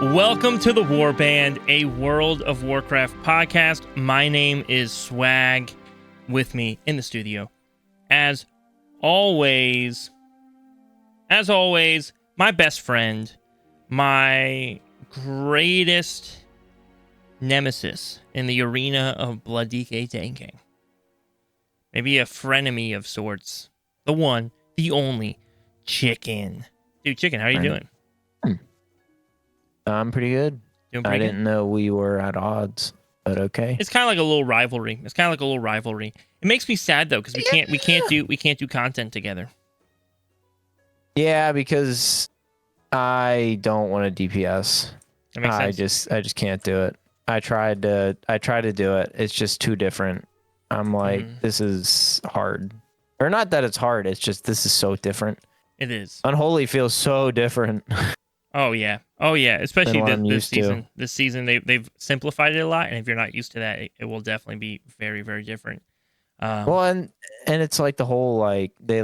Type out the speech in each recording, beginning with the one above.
Welcome to the Warband, a World of Warcraft podcast. My name is Swag. With me in the studio, as always, my best friend, my greatest nemesis in the arena of Blood DK tanking. Maybe a frenemy of sorts. The one, the only, Chicken. Dude, Chicken, how are you doing? I'm pretty good. I didn't know we were at odds, but okay. It's kind of like a little rivalry. It makes me sad though, because we can't do content together. Yeah, because I don't want to DPS. That makes sense. I just can't do it. I tried to do it. It's just too different. I'm like, this is hard. Or not that it's hard, it's just this is so different. It is. Unholy feels so different. Oh yeah, especially this season. This season they've simplified it a lot, and if you're not used to that, it will definitely be very, very different. Well, and it's like the whole they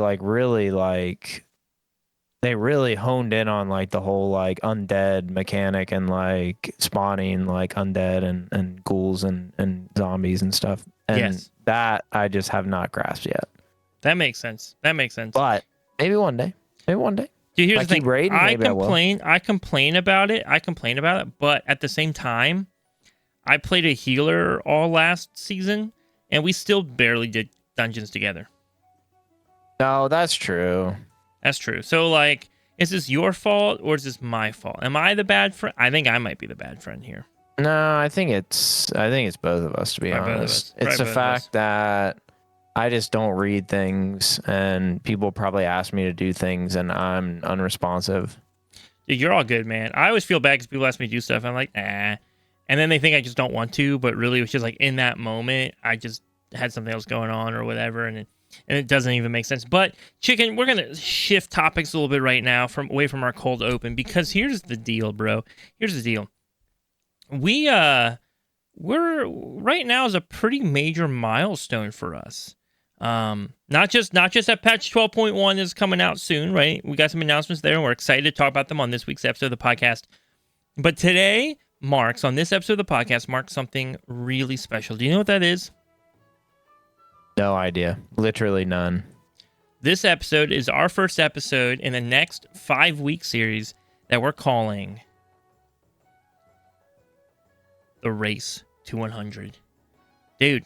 really honed in on like the whole like undead mechanic and like spawning like undead and ghouls and zombies and stuff. And that I just have not grasped yet. That makes sense. But maybe one day. Dude, here's the thing. Raiding, I complain about it, but at the same time, I played a healer all last season, and we still barely did dungeons together. No, that's true. So, like, is this your fault, or is this my fault? Am I the bad friend? I think I might be the bad friend here. No, I think it's both of us, to be honest. It's the fact that I just don't read things, and people probably ask me to do things, and I'm unresponsive. Dude, you're all good, man. I always feel bad because people ask me to do stuff. I'm like, nah. And then they think I just don't want to, but really, it's just like in that moment, I just had something else going on or whatever, and it doesn't even make sense. But, Chicken, we're going to shift topics a little bit right now away from our cold open, because here's the deal, bro. We're right now is a pretty major milestone for us. Not just that patch 12.1 is coming out soon, right? We got some announcements there, and we're excited to talk about them on this week's episode of the podcast. But today on this episode of the podcast, marks something really special. Do you know what that is? No idea. Literally none. This episode is our first episode in the next 5-week series that we're calling The Race to 100. Dude,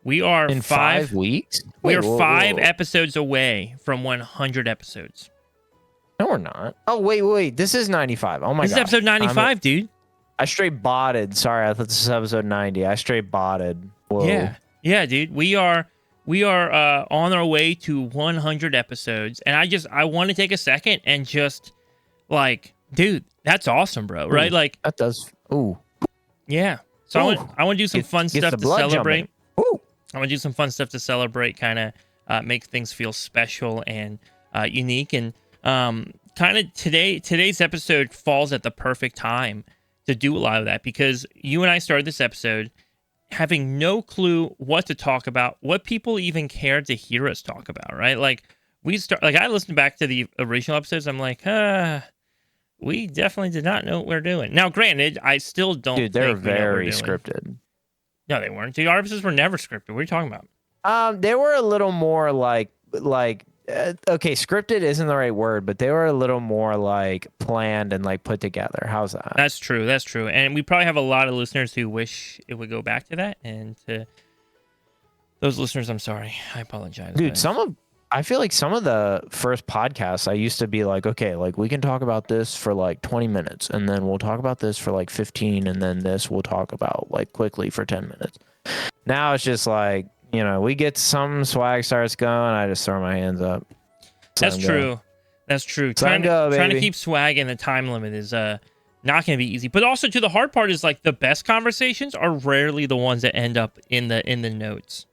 we are in 5 weeks? We are 5 episodes away from 100 episodes. No, we're not. Oh, wait. This is 95. Oh, my God. This is episode 95, dude. I straight botted. Sorry, I thought this was episode 90. I straight botted. Whoa. Yeah, dude. We are on our way to 100 episodes. And I want to take a second and just, like, dude, that's awesome, bro. Right? Like, that does. Ooh. Yeah. So I want to do some fun stuff to celebrate. Ooh. I want to do some fun stuff to celebrate, kind of make things feel special and unique. And kind of today's episode falls at the perfect time to do a lot of that, because you and I started this episode having no clue what to talk about, what people even cared to hear us talk about, right? Like, I listened back to the original episodes. I'm like, we definitely did not know what we're doing. Now, granted, I still don't. Dude, they're very scripted. No, they weren't. Dude, our episodes were never scripted. What are you talking about? They were a little more like okay, scripted isn't the right word, but they were a little more like planned and like put together. How's that? That's true. And we probably have a lot of listeners who wish it would go back to that. And to those listeners, I'm sorry. I apologize. Dude, I feel like some of the first podcasts, I used to be like, okay, like we can talk about this for like 20 minutes, and then we'll talk about this for like 15, and then this we'll talk about like quickly for 10 minutes. Now it's just like, we get some Swag starts going, I just throw my hands up. That's true. Trying to keep Swag in the time limit is not going to be easy. But also, the hard part is like the best conversations are rarely the ones that end up in the notes.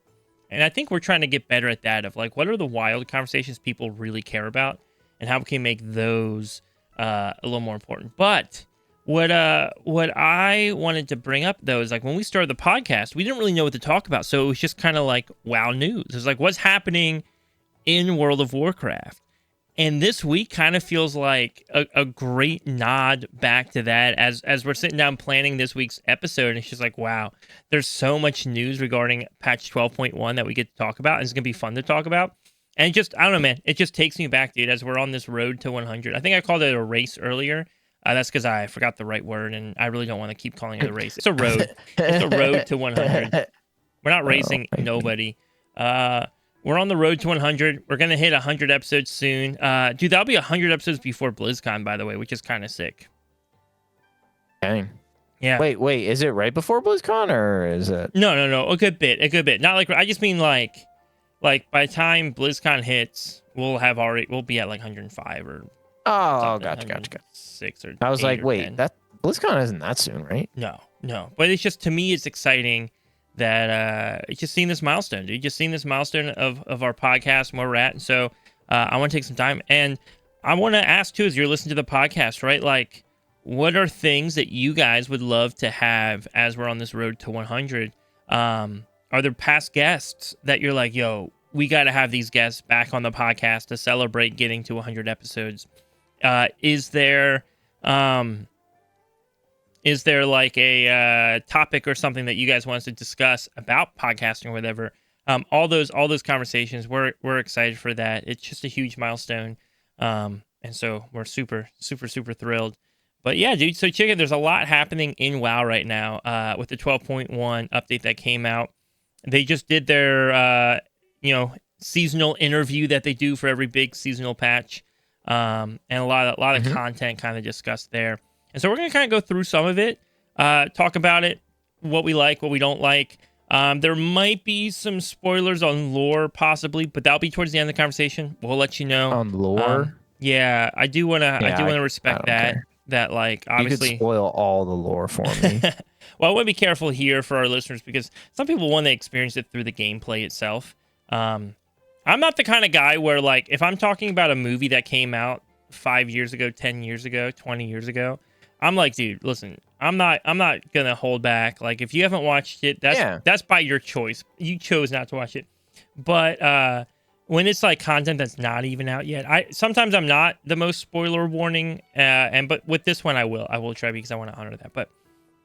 And I think we're trying to get better at that, of like, what are the wild conversations people really care about, and how we can make those a little more important. But what I wanted to bring up, though, is like when we started the podcast, we didn't really know what to talk about. So it was just kind of like, wow, news. It was like, what's happening in World of Warcraft? And this week kind of feels like a great nod back to that as we're sitting down planning this week's episode. And it's just like, wow, there's so much news regarding patch 12.1 that we get to talk about. And it's going to be fun to talk about. And just, I don't know, man, it just takes me back, dude, as we're on this road to 100. I think I called it a race earlier. That's because I forgot the right word, and I really don't want to keep calling it a race. It's a road. It's a road to 100. We're not racing nobody. We're on the road to 100. We're going to hit 100 episodes soon. Dude, that'll be 100 episodes before BlizzCon, by the way, which is kind of sick. Dang. Yeah. Wait. Is it right before BlizzCon, or is it? No. A good bit. Not like, I just mean like by the time BlizzCon hits, we'll be at like 105 or. Oh, gotcha. 6 or I was like, wait, 10. that BlizzCon isn't that soon, right? No. But it's just, to me, it's exciting that it's just seeing this milestone, dude. Just seeing this milestone of our podcast and where we're at. And so I want to take some time, and I want to ask too, as you're listening to the podcast, right? Like, what are things that you guys would love to have as we're on this road to 100? Are there past guests that you're like, yo, we got to have these guests back on the podcast to celebrate getting to 100 episodes? Is there like a topic or something that you guys want us to discuss about podcasting or whatever? All those conversations, we're excited for that. It's just a huge milestone. And so we're super thrilled. But yeah, dude, so check it. There's a lot happening in WoW right now with the 12.1 update that came out. They just did their seasonal interview that they do for every big seasonal patch. And a lot of content kind of discussed there. And so we're going to kind of go through some of it, talk about it, what we like, what we don't like. There might be some spoilers on lore possibly, but that'll be towards the end of the conversation. We'll let you know. On lore? Yeah, I do want to respect that. Care. That, like, obviously you could spoil all the lore for me. Well, I want to be careful here for our listeners because some people want to experience it through the gameplay itself. I'm not the kind of guy where, like, if I'm talking about a movie that came out 5 years ago, 10 years ago, 20 years ago, I'm like, dude, listen, I'm not gonna hold back. Like, if you haven't watched it, that's by your choice. You chose not to watch it. But when it's like content that's not even out yet, sometimes I'm not the most spoiler warning. But with this one, I will try because I want to honor that. But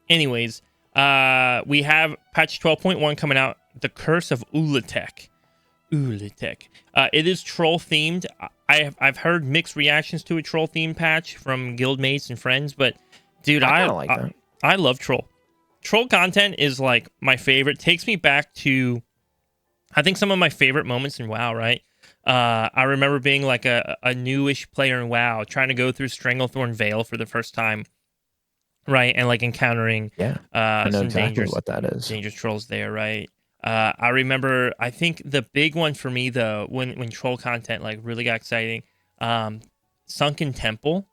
anyways, we have patch 12.1 coming out, the Curse of Ula'tek. It is troll themed. I've heard mixed reactions to a troll themed patch from guildmates and friends, but dude, I love troll. Troll content is like my favorite. Takes me back to, I think, some of my favorite moments in WoW, right? I remember being like a newish player in WoW, trying to go through Stranglethorn Vale for the first time, right? And like encountering I know some exactly what that is. dangerous trolls there, right? I remember, I think the big one for me though, when troll content like really got exciting, Sunken Temple,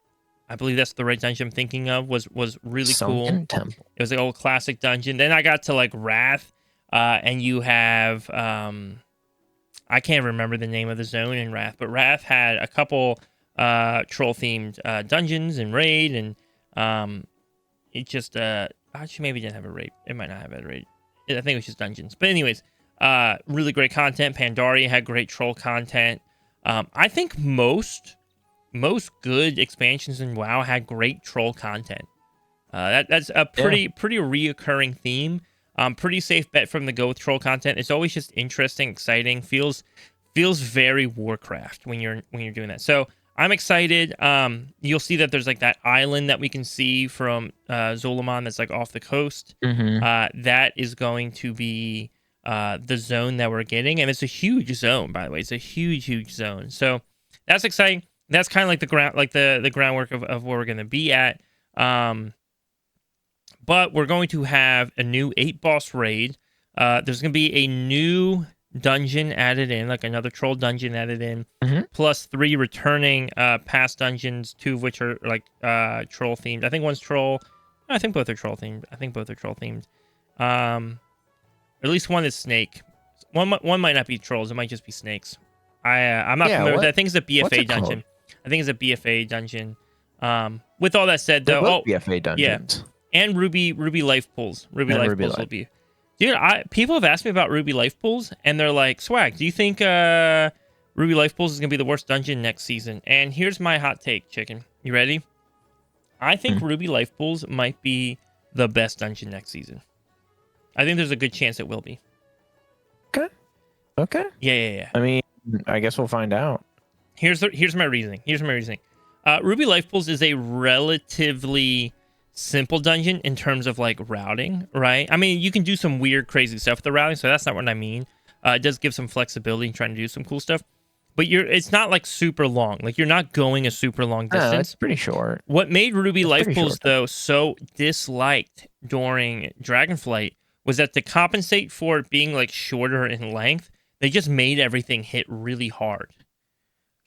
I believe that's the right dungeon I'm thinking of, was really cool. Sunken Temple. It was an old classic dungeon. Then I got to like Wrath, and you have I can't remember the name of the zone in Wrath, but Wrath had a couple troll themed dungeons and raid, and it just actually maybe didn't have a raid. It might not have a raid. I think it was just dungeons. But anyways, really great content. Pandaria had great troll content. I think most good expansions in WoW had great troll content. That's a pretty reoccurring theme. Pretty safe bet from the go with troll content. It's always just interesting, exciting. Feels very Warcraft when you're doing that. So I'm excited. You'll see that there's like that island that we can see from Zolomon that's like off the coast. That is going to be the zone that we're getting, and it's a huge zone, by the way. It's a huge zone. So that's exciting. That's kind of like the groundwork of where we're going to be at. But we're going to have a new 8-boss raid. There's going to be a new dungeon added in, like another troll dungeon added in, plus 3 returning past dungeons, 2 of which are like troll themed. I think one's troll. I think both are troll themed. At least one is snake. One might not be trolls. It might just be snakes. I'm not familiar with that. I think it's a BFA dungeon. I think it's a BFA dungeon. With all that said, though, BFA dungeons. Yeah, and Ruby life pools. Ruby life pools will be. Dude, people have asked me about Ruby life pools, and they're like, "Swag, do you think Ruby Life Pools is going to be the worst dungeon next season. And here's my hot take, Chicken. You ready? I think Ruby Life Pools might be the best dungeon next season. I think there's a good chance it will be. Okay. Yeah. I mean, I guess we'll find out. Here's my reasoning. Ruby Life Pools is a relatively simple dungeon in terms of like routing, right? I mean, you can do some weird, crazy stuff with the routing, so that's not what I mean. It does give some flexibility in trying to do some cool stuff, but it's not like super long. Like you're not going a super long distance. No, it's pretty short. What made Ruby Life Pools though so disliked during Dragonflight was that to compensate for it being like shorter in length, they just made everything hit really hard.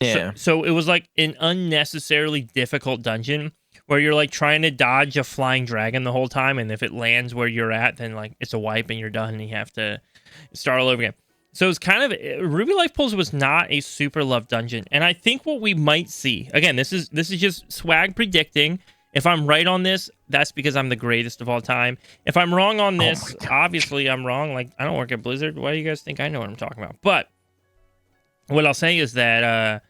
Yeah. So it was like an unnecessarily difficult dungeon where you're like trying to dodge a flying dragon the whole time, and if it lands where you're at, then like it's a wipe and you're done and you have to start all over again. So it's kind of Ruby Life Pools was not a super loved dungeon, and I think what we might see again, this is just swag predicting. If I'm right on this, that's because I'm the greatest of all time. If I'm wrong on this, obviously I'm wrong. Like, I don't work at Blizzard. Why do you guys think I know what I'm talking about? But what I'll say is that,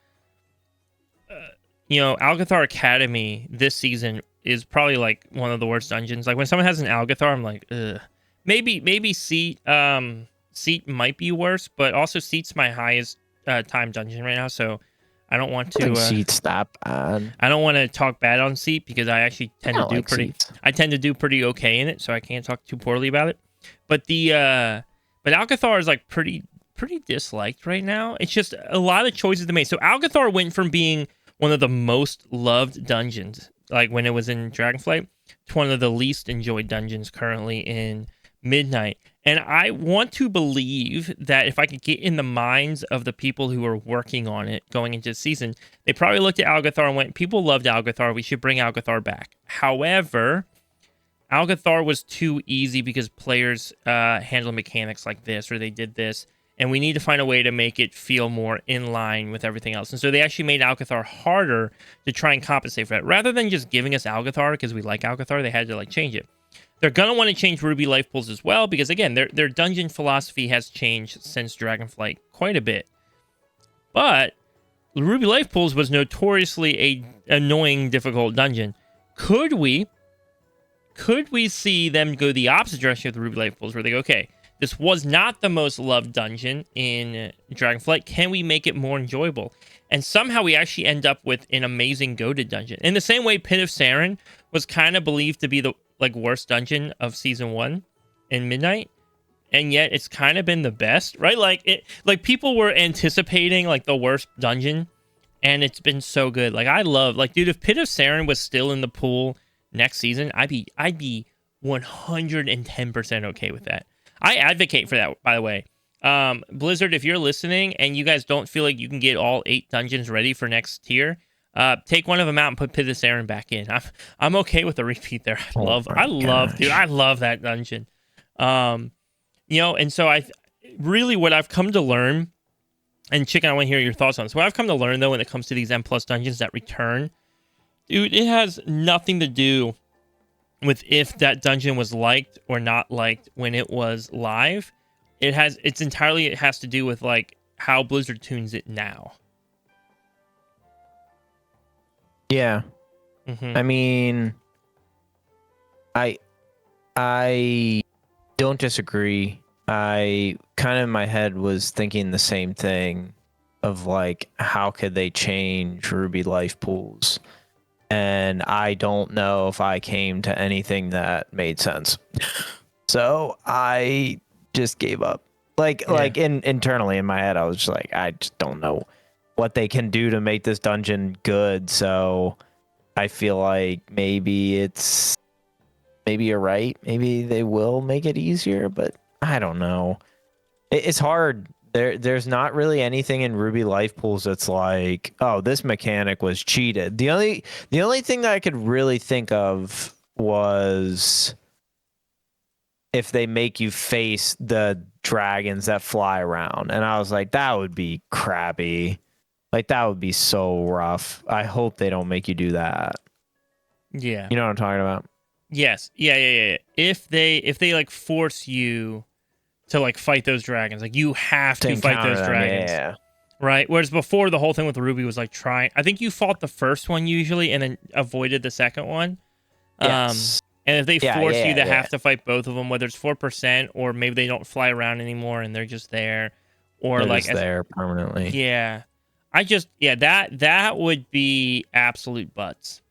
Algathar Academy this season is probably like one of the worst dungeons. Like when someone has an Algathar, I'm like, ugh. Maybe Seat might be worse, but also Seat's my highest time dungeon right now, so I don't want to. Seat's that bad. I don't want to talk bad on Seat because I actually tend to do pretty okay in it, so I can't talk too poorly about it. But Algathar is like pretty disliked right now. It's just a lot of choices to make. So Algathar went from being one of the most loved dungeons, like when it was in Dragonflight, to one of the least enjoyed dungeons currently in Midnight. And I want to believe that if I could get in the minds of the people who are working on it going into the season, they probably looked at Algathar and went, people loved Algathar, we should bring Algathar back. However, Algathar was too easy because players handle mechanics like this, or they did this, and we need to find a way to make it feel more in line with everything else. And so they actually made Algathar harder to try and compensate for that. Rather than just giving us Algathar because we like Algathar, they had to like change it. They're going to want to change Ruby Life Pools as well because, again, their dungeon philosophy has changed since Dragonflight quite a bit. But Ruby Life Pools was notoriously a annoying, difficult dungeon. Could we see them go the opposite direction with the Ruby Life Pools where they go, okay, this was not the most loved dungeon in Dragonflight. Can we make it more enjoyable? And somehow we actually end up with an amazing goated dungeon. In the same way Pit of Sarin was kind of believed to be the worst dungeon of season 1 in Midnight, and yet it's kind of been the best, right? Like people were anticipating like the worst dungeon, and it's been so good. Like I love, like, dude, if Pit of Sarin was still in the pool next season, I'd be 110% okay with that. I advocate for that, by the way. Blizzard, if you're listening and you guys don't feel like you can get all 8 dungeons ready for next tier, take one of them out and put Pit of Sarin back in. I'm okay with a repeat there. I love that dungeon. And so really what I've come to learn, and Chicken, I want to hear your thoughts on this. What I've come to learn though when it comes to these M+ dungeons that return, dude, it has nothing to do with if that dungeon was liked or not liked when it was live. It has to do with like how Blizzard tunes it now. Yeah. Mm-hmm. I mean, I don't disagree. I kind of in my head was thinking the same thing of like, how could they change Ruby Life Pools? And I don't know if I came to anything that made sense. So I just gave up. Like internally in my head, I was just like, I just don't know what they can do to make this dungeon good. So I feel like maybe you're right. Maybe they will make it easier, but I don't know. It's hard. There's not really anything in Ruby Life Pools that's like, oh, this mechanic was cheated. The only thing that I could really think of was if they make you face the dragons that fly around. And I was like, that would be crappy. Like, that would be so rough. I hope they don't make you do that. Yeah. You know what I'm talking about? Yes. Yeah. If they like force you to like fight those dragons, like you have to fight those dragons. Yeah. Right. Whereas before, the whole thing with Ruby was like trying. I think you fought the first one usually, and then avoided the second one. Yes. And if they Yeah, force you yeah, to yeah. have to fight both of them, whether it's 4% or maybe they don't fly around anymore and they're just there, or They're like just as there permanently. yeah, that would be absolute butts.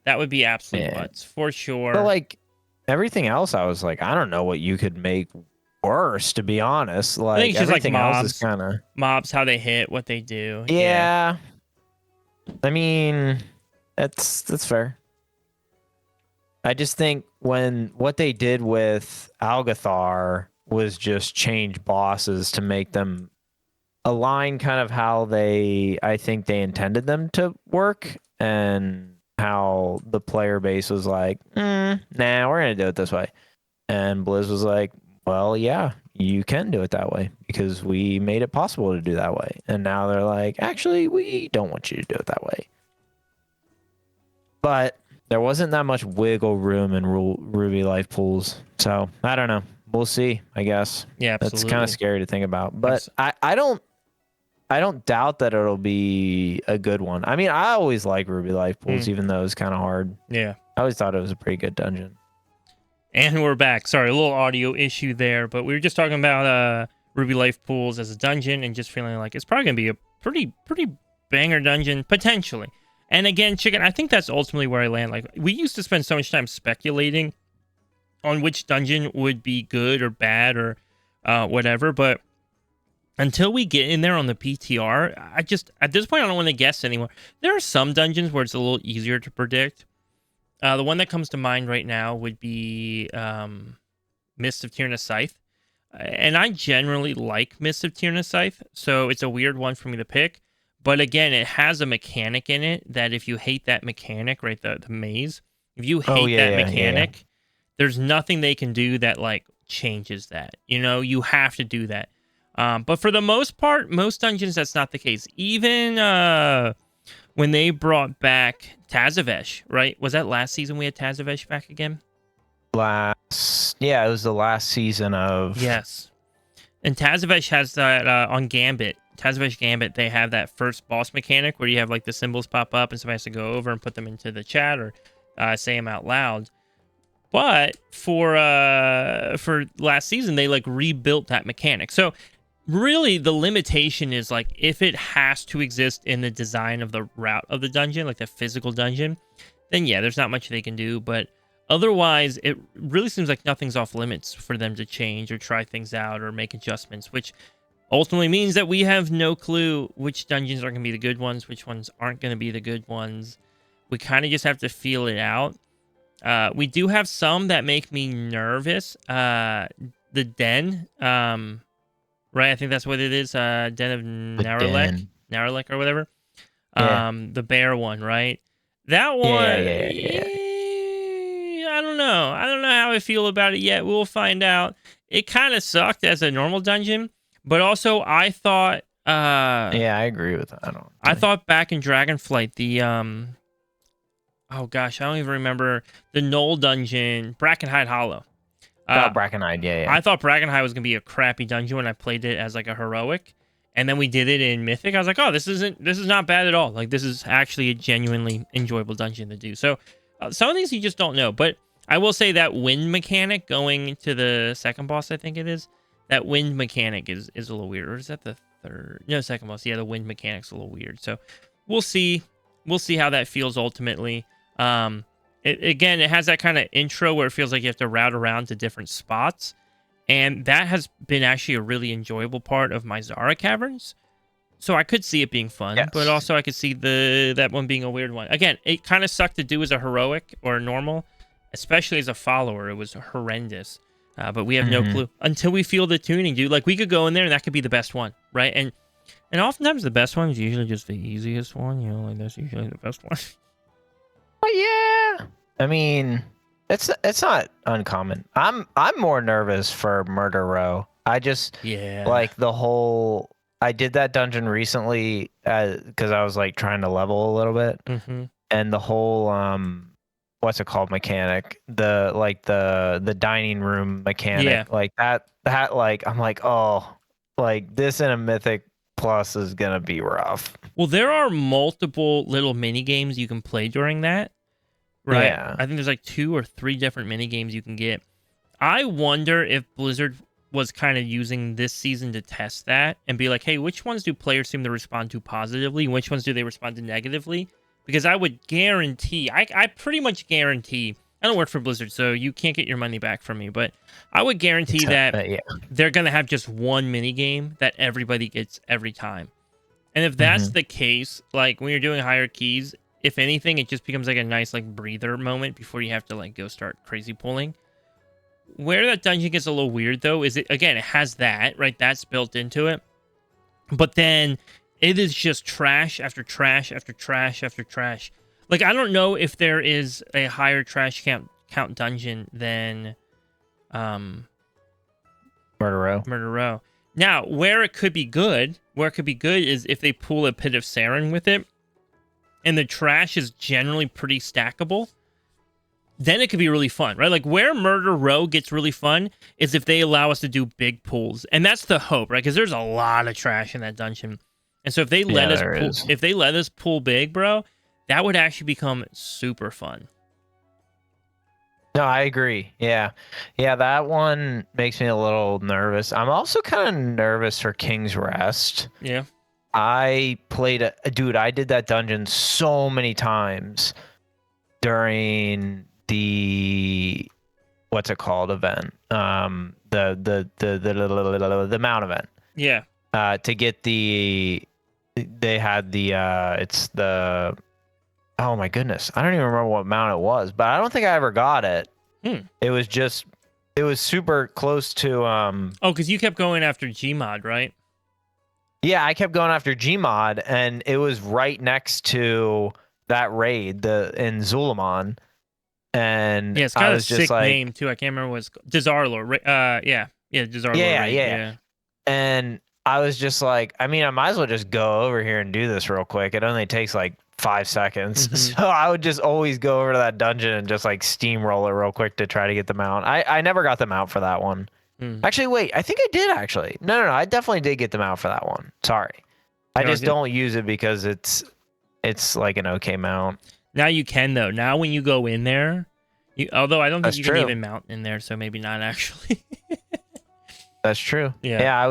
That would be absolute Yeah. butts for But sure. like everything else, I was like, I don't know what you could make worse, to be honest. I think Like it's just like everything else is kind of mobs, how they hit, what they do. Yeah. yeah. I mean, that's fair. I just think when what they did with Algathar was just change bosses to make them align kind of how I think they intended them to work, and how the player base was like, nah, we're gonna do it this way. And Blizz was like, well, yeah, you can do it that way because we made it possible to do that way. And now they're like, actually, we don't want you to do it that way. But there wasn't that much wiggle room in Ruby life pools. So I don't know. We'll see, I guess. Yeah, That's kind of absolutely. scary to think about. But I don't doubt that it'll be a good one. I mean, I always like Ruby life pools, even though it's kind of hard. Yeah. I always thought it was a pretty good dungeon. And we're back. Sorry, a little audio issue there, but we were just talking about Ruby Life Pools as a dungeon and just feeling like it's probably gonna be a pretty banger dungeon potentially. And again, Chicken, I think that's ultimately where I land. Like we used to spend so much time speculating on which dungeon would be good or bad or whatever, but until we get in there on the PTR, I just at this point I don't want to guess anymore. There are some dungeons where it's a little easier to predict. The one that comes to mind right now would be Mist of Tyrna Scythe. And I generally like Mist of Tyrna Scythe, so it's a weird one for me to pick. But again, it has a mechanic in it that if you hate that mechanic, right, the maze, if you Oh hate that mechanic, there's nothing they can do that like changes that. You know, you have to do that. But for the most part, most dungeons, that's not the case. Even when they brought back Tazavesh, right? Was that last season we had Tazavesh back again? It was the last season of Yes. And Tazavesh has that on Gambit. Tazavesh Gambit, they have that first boss mechanic where you have like the symbols pop up and somebody has to go over and put them into the chat or say them out loud. But for last season, they like rebuilt that mechanic. So really the limitation is like if it has to exist in the design of the route of the dungeon, like the physical dungeon, then yeah, there's not much they can do. But otherwise, it really seems like nothing's off limits for them to change or try things out or make adjustments, which ultimately means that we have no clue which dungeons are going to be the good ones, which ones aren't going to be the good ones. We kind of just have to feel it out. We do have some that make me nervous. The Den, right? I think that's what it is. Den of Naralek or whatever. Yeah. The bear one, right? That one, I don't know. I don't know how I feel about it yet. We'll find out. It kind of sucked as a normal dungeon, but also I thought. I agree with that. I thought back in Dragonflight, the oh gosh, I don't even remember the Knoll dungeon, Brackenhide Hollow. Brackenhide, yeah. I thought Brackenhide was gonna be a crappy dungeon when I played it as like a heroic, and then we did it in Mythic. I was like, oh, this is not bad at all. Like this is actually a genuinely enjoyable dungeon to do. So some of these you just don't know, but I will say that wind mechanic going to the second boss, I think it is. That wind mechanic is a little weird. Or is that the third? No, second boss. Yeah, the wind mechanic's a little weird. So we'll see. We'll see how that feels ultimately. It has that kind of intro where it feels like you have to route around to different spots. And that has been actually a really enjoyable part of my Zara Caverns. So I could see it being fun, but also I could see that one being a weird one. Again, it kind of sucked to do as a heroic or a normal, especially as a follower. It was horrendous. But we have no clue until we feel the tuning, dude. Like we could go in there and that could be the best one, right? And oftentimes the best one is usually just the easiest one. You know, like that's usually the best one. But yeah, I mean, it's not uncommon. I'm more nervous for Murder Row. I just like the whole. I did that dungeon recently because I was like trying to level a little bit, and the whole what's it called mechanic, the dining room mechanic, like that like I'm like, oh, like this in a mythic plus is gonna be rough. Well, there are multiple little mini games you can play during that, right? Yeah. I think there's like 2 or 3 different mini games you can get. I wonder if Blizzard was kind of using this season to test that and be like, hey, which ones do players seem to respond to positively and which ones do they respond to negatively? Because I would guarantee, I pretty much guarantee, I don't work for Blizzard, so you can't get your money back from me, but I would guarantee that Yeah. they're going to have just one mini game that everybody gets every time. And if that's the case, like when you're doing higher keys, if anything, it just becomes like a nice like breather moment before you have to like go start crazy pulling. Where that dungeon gets a little weird though is it has that, right? That's built into it. But then it is just trash after trash after trash after trash. Like I don't know if there is a higher trash count dungeon than Murder Row. Now, where it could be good is if they pull a Pit of Saren with it, and the trash is generally pretty stackable, then it could be really fun, right? Like where Murder Row gets really fun is if they allow us to do big pulls, and that's the hope, right? Because there's a lot of trash in that dungeon, and so if they let us pull big, bro, that would actually become super fun. No, I agree. Yeah, that one makes me a little nervous. I'm also kind of nervous for King's Rest. Yeah. I did that dungeon so many times during the what's it called event, the mount event. Yeah. To get they had it's the, oh my goodness, I don't even remember what mount it was, but I don't think I ever got it. It was super close to because you kept going after Gmod, right? Yeah, I kept going after Gmod, and it was right next to that raid in Zul'Aman. And yeah, it's got a sick name too. I can't remember what it's called. Dazarlor. Dazarlor. Yeah. And I was just like, I mean, I might as well just go over here and do this real quick. It only takes like 5 seconds. So I would just always go over to that dungeon and just like steamroll it real quick to try to get them out. I never got them out for that one. Actually, wait, I think I did actually. No, I definitely did get them out for that one. Sorry. I just don't use it because it's like an okay mount. Now you can though. Now when you go in there, although I don't think you can even mount in there, so maybe not actually. That's true. Yeah, I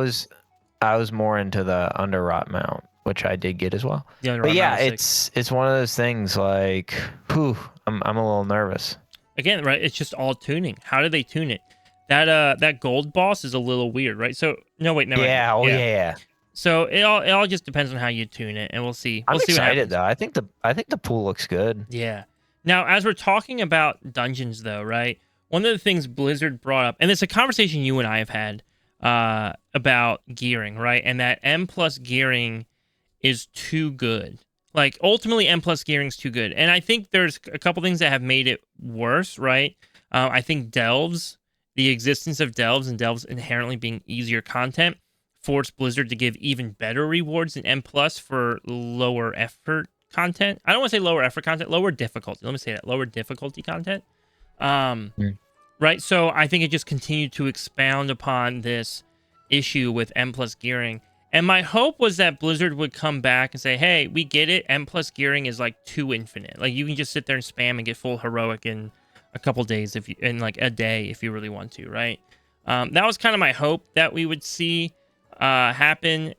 was more into the Underrot mount, which I did get as well. But yeah, it's one of those things like, I'm a little nervous. Again, right? It's just all tuning. How do they tune it? That gold boss is a little weird, right? So never mind. Yeah. So it all just depends on how you tune it, and we'll see. I'm excited though. I think the pool looks good. Yeah. Now, as we're talking about dungeons, though, right? One of the things Blizzard brought up, and it's a conversation you and I have had about gearing, right? And that M+ gearing is too good. Like ultimately, M+ gearing is too good, and I think there's a couple things that have made it worse, right? I think delves. The existence of delves and delves inherently being easier content forced Blizzard to give even better rewards in M+ for lower effort content. I don't want to say lower effort content, lower difficulty. Let me say that. Lower difficulty content. Right? So I think it just continued to expound upon this issue with M+ gearing. And my hope was that Blizzard would come back and say, hey, we get it. M+ gearing is like too infinite. Like you can just sit there and spam and get full heroic in a couple days in like a day if you really want to, right? That was kind of my hope that we would see happen.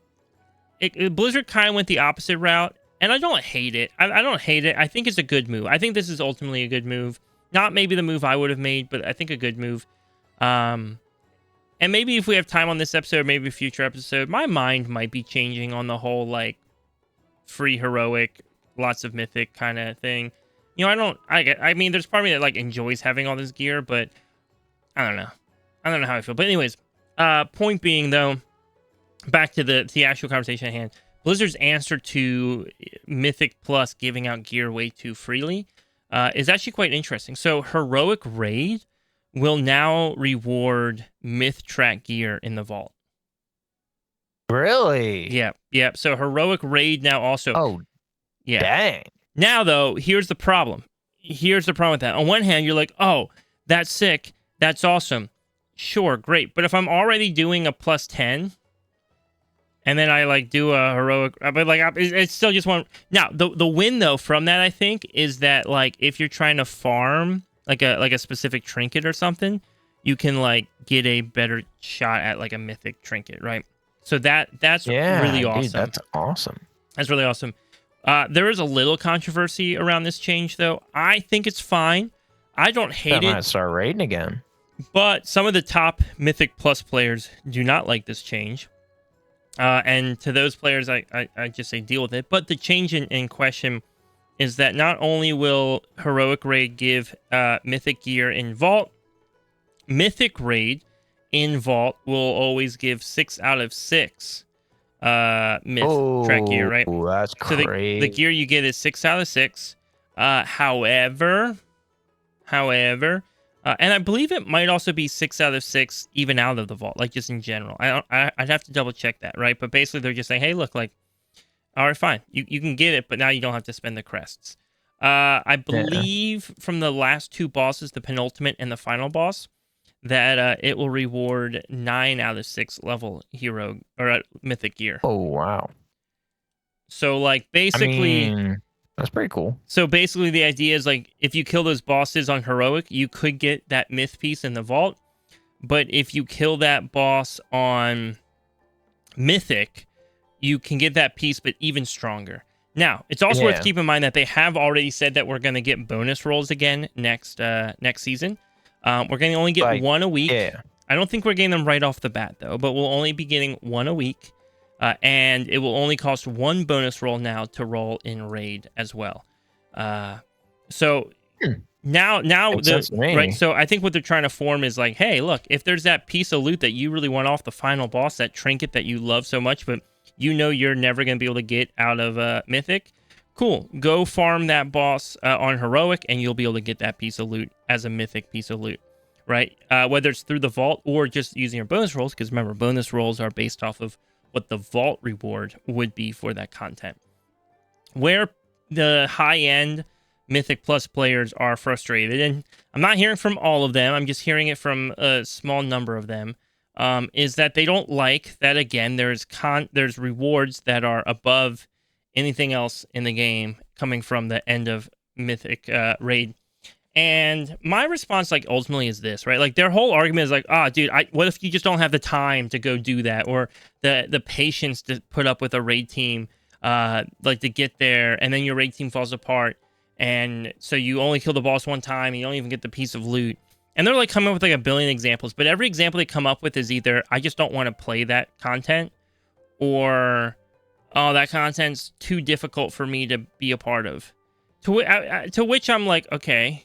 Blizzard kind of went the opposite route, and I don't hate it. I don't hate it. I think it's a good move. I think this is ultimately a good move. Not maybe the move I would have made, but I think a good move. And maybe if we have time on this episode, maybe a future episode, my mind might be changing on the whole like free heroic, lots of mythic kind of thing. You know, I mean, there's part of me that like enjoys having all this gear, but I don't know. I don't know how I feel. But anyways, point being though, back to the actual conversation at hand. Blizzard's answer to Mythic Plus giving out gear way too freely is actually quite interesting. So Heroic Raid will now reward Myth Track gear in the vault. Really? Yeah. So Heroic Raid now also. Oh, yeah. Dang. Now, though, here's the problem. Here's the problem with that. On one hand, you're like, oh, that's sick. That's awesome. Sure, great. But if I'm already doing a +10, and then I like do a heroic, but like it's still just one. Now the win though from that, I think, is that like if you're trying to farm like a specific trinket or something, you can like get a better shot at like a mythic trinket, right? So that's really dude, awesome. that's awesome. That's really awesome. There is a little controversy around this change though. I think it's fine. I don't hate I might it, start raiding again. but some of the top Mythic Plus players do not like this change. And to those players, I just say deal with it. But the change in question is that not only will Heroic Raid give Mythic gear in Vault, Mythic Raid in Vault will always give 6 out of 6 track gear, right? That's So crazy. the gear you get is 6 out of 6. However, and I believe it might also be 6 out of 6 even out of the vault, like just in general. I'd have to double check that, right? But basically, they're just saying, hey, look, like, all right, fine, you can get it, but now you don't have to spend the crests. I believe from the last 2 bosses, the penultimate and the final boss, that it will reward 9 out of 6 level hero or mythic gear. Oh wow! So like basically. I mean, that's pretty cool. So basically, the idea is like if you kill those bosses on heroic, you could get that myth piece in the vault. But if you kill that boss on mythic, you can get that piece, but even stronger. Now, it's also worth keeping in mind that they have already said that we're going to get bonus rolls again next season. We're going to only get one a week. Yeah. I don't think we're getting them right off the bat though, but we'll only be getting one a week. And it will only cost 1 bonus roll now to roll in raid as well. So now right. So I think what they're trying to form is like, hey, look, if there's that piece of loot that you really want off the final boss, that trinket that you love so much, but you know you're never going to be able to get out of mythic, cool. Go farm that boss on heroic, and you'll be able to get that piece of loot as a mythic piece of loot, right? Whether it's through the vault or just using your bonus rolls, because remember, bonus rolls are based off of what the vault reward would be for that content. Where the high-end Mythic Plus players are frustrated, and I'm not hearing from all of them, I'm just hearing it from a small number of them, is that they don't like that, again, there's rewards that are above anything else in the game coming from the end of Mythic Raid. And my response, like, ultimately is this, right? Like, their whole argument is like, dude, what if you just don't have the time to go do that, or the patience to put up with a raid team, like to get there, and then your raid team falls apart, and so you only kill the boss one time, and you don't even get the piece of loot. And they're like coming up with like a billion examples, but every example they come up with is either I just don't want to play that content, or that content's too difficult for me to be a part of. To which I'm like, okay.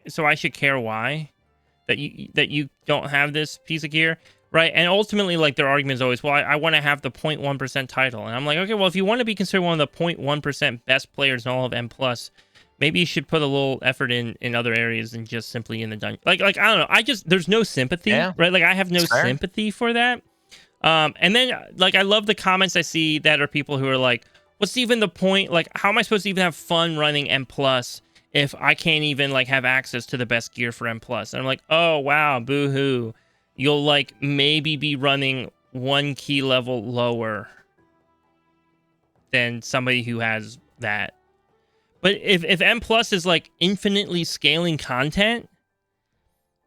So I should care why that you don't have this piece of gear, right? And ultimately, like, their argument is always, well, I want to have the 0.1% title, and I'm like, okay, well, if you want to be considered one of the 0.1% best players in all of M+, maybe you should put a little effort in other areas than just simply in the dungeon. Like I don't know, there's no sympathy, right? Like I have no sympathy for that. And then like I love the comments I see that are people who are like, what's even the point? Like, how am I supposed to even have fun running M+ if I can't even like have access to the best gear for M+? And I'm like, oh wow, boo-hoo. You'll like maybe be running 1 key level lower than somebody who has that. But if M+ is like infinitely scaling content,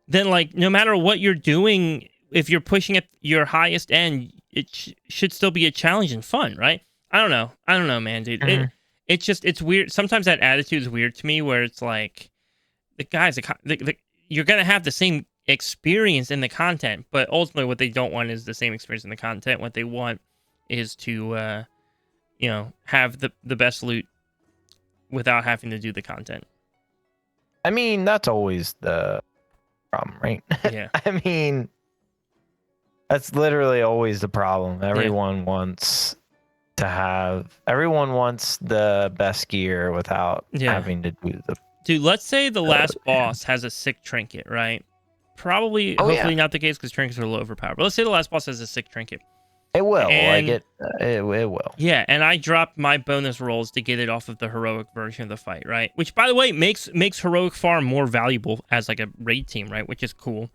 then like no matter what you're doing, if you're pushing at your highest end, it should still be a challenge and fun, right? I don't know, man, dude. Mm-hmm. It's weird. Sometimes that attitude is weird to me, where it's like, you're gonna have the same experience in the content, but ultimately, what they don't want is the same experience in the content. What they want is to, have the best loot without having to do the content. I mean, that's always the problem, right? Yeah. I mean, that's literally always the problem. Everyone wants the best gear without having to do the... Dude, let's say the last boss has a sick trinket, right? Hopefully not the case, because trinkets are a little overpowered. But let's say the last boss has a sick trinket. It will. It will. Yeah, and I dropped my bonus rolls to get it off of the heroic version of the fight, right? Which, by the way, makes heroic farm more valuable as like a raid team, right? Which is cool.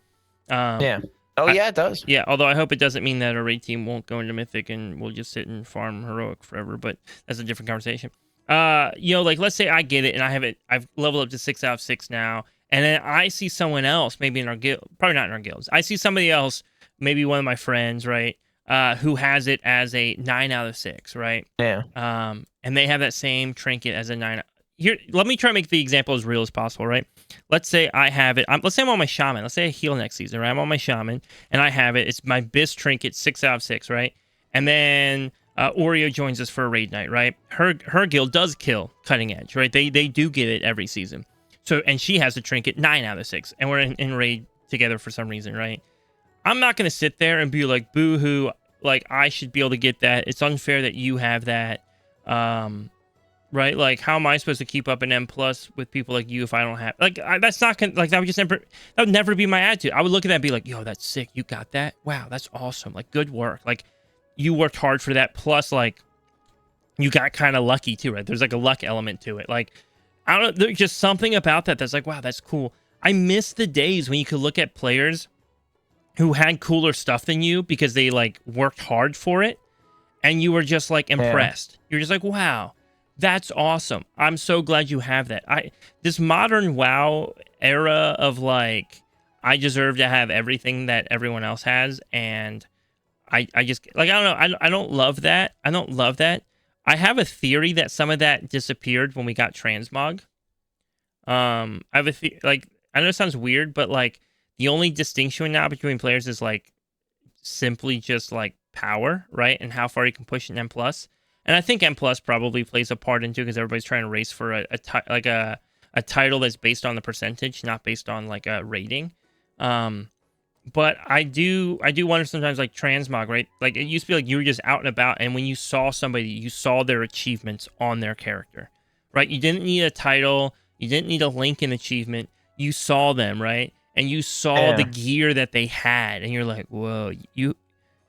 Yeah. Oh yeah, it does. Yeah, although I hope it doesn't mean that our raid team won't go into Mythic and we'll just sit and farm Heroic forever, but that's a different conversation. Like let's say I get it and I've leveled up to 6 out of 6 now, and then I see someone else, maybe in our guild, probably not in our guilds. I see somebody else, maybe one of my friends, right, who has it as a 9 out of 6, right? Yeah. And they have that same trinket as a 9. Here, let me try to make the example as real as possible, right? Let's say I have it. Let's say I'm on my shaman. Let's say I heal next season, right? I'm on my shaman and I have it. It's my Bis trinket, 6 out of 6, right? And then Oreo joins us for a raid night, right? Her guild does kill Cutting Edge, right? They do get it every season. So, and she has a trinket 9 out of 6, and we're in raid together for some reason, right? I'm not gonna sit there and be like, boo hoo, like I should be able to get that. It's unfair that you have that. Right? Like, how am I supposed to keep up an M plus with people like you if I don't have that's not like that would never be my attitude. I would look at that and be like, yo, that's sick. You got that? Wow, that's awesome. Like, good work. Like, you worked hard for that. Plus, like, you got kind of lucky too, right? There's like a luck element to it. Like, I don't know. There's just something about that that's like, wow, that's cool. I miss the days when you could look at players who had cooler stuff than you because they like worked hard for it, and you were just like impressed. You're just like, wow. That's awesome. I'm so glad you have that. This modern WoW era of like, I deserve to have everything that everyone else has, and I just like, I don't know. I don't love that. I don't love that. I have a theory that some of that disappeared when we got transmog. I have like, I know it sounds weird, but like the only distinction now between players is like simply just like power, right, and how far you can push an M plus. And I think M plus probably plays a part into, because everybody's trying to race for a title that's based on the percentage, not based on like a rating. But I do wonder sometimes, like transmog, right? Like it used to be like you were just out and about, and when you saw somebody, you saw their achievements on their character, right? You didn't need a title, you didn't need a Lincoln achievement. You saw them, right? And you saw the gear that they had, and you're like, whoa,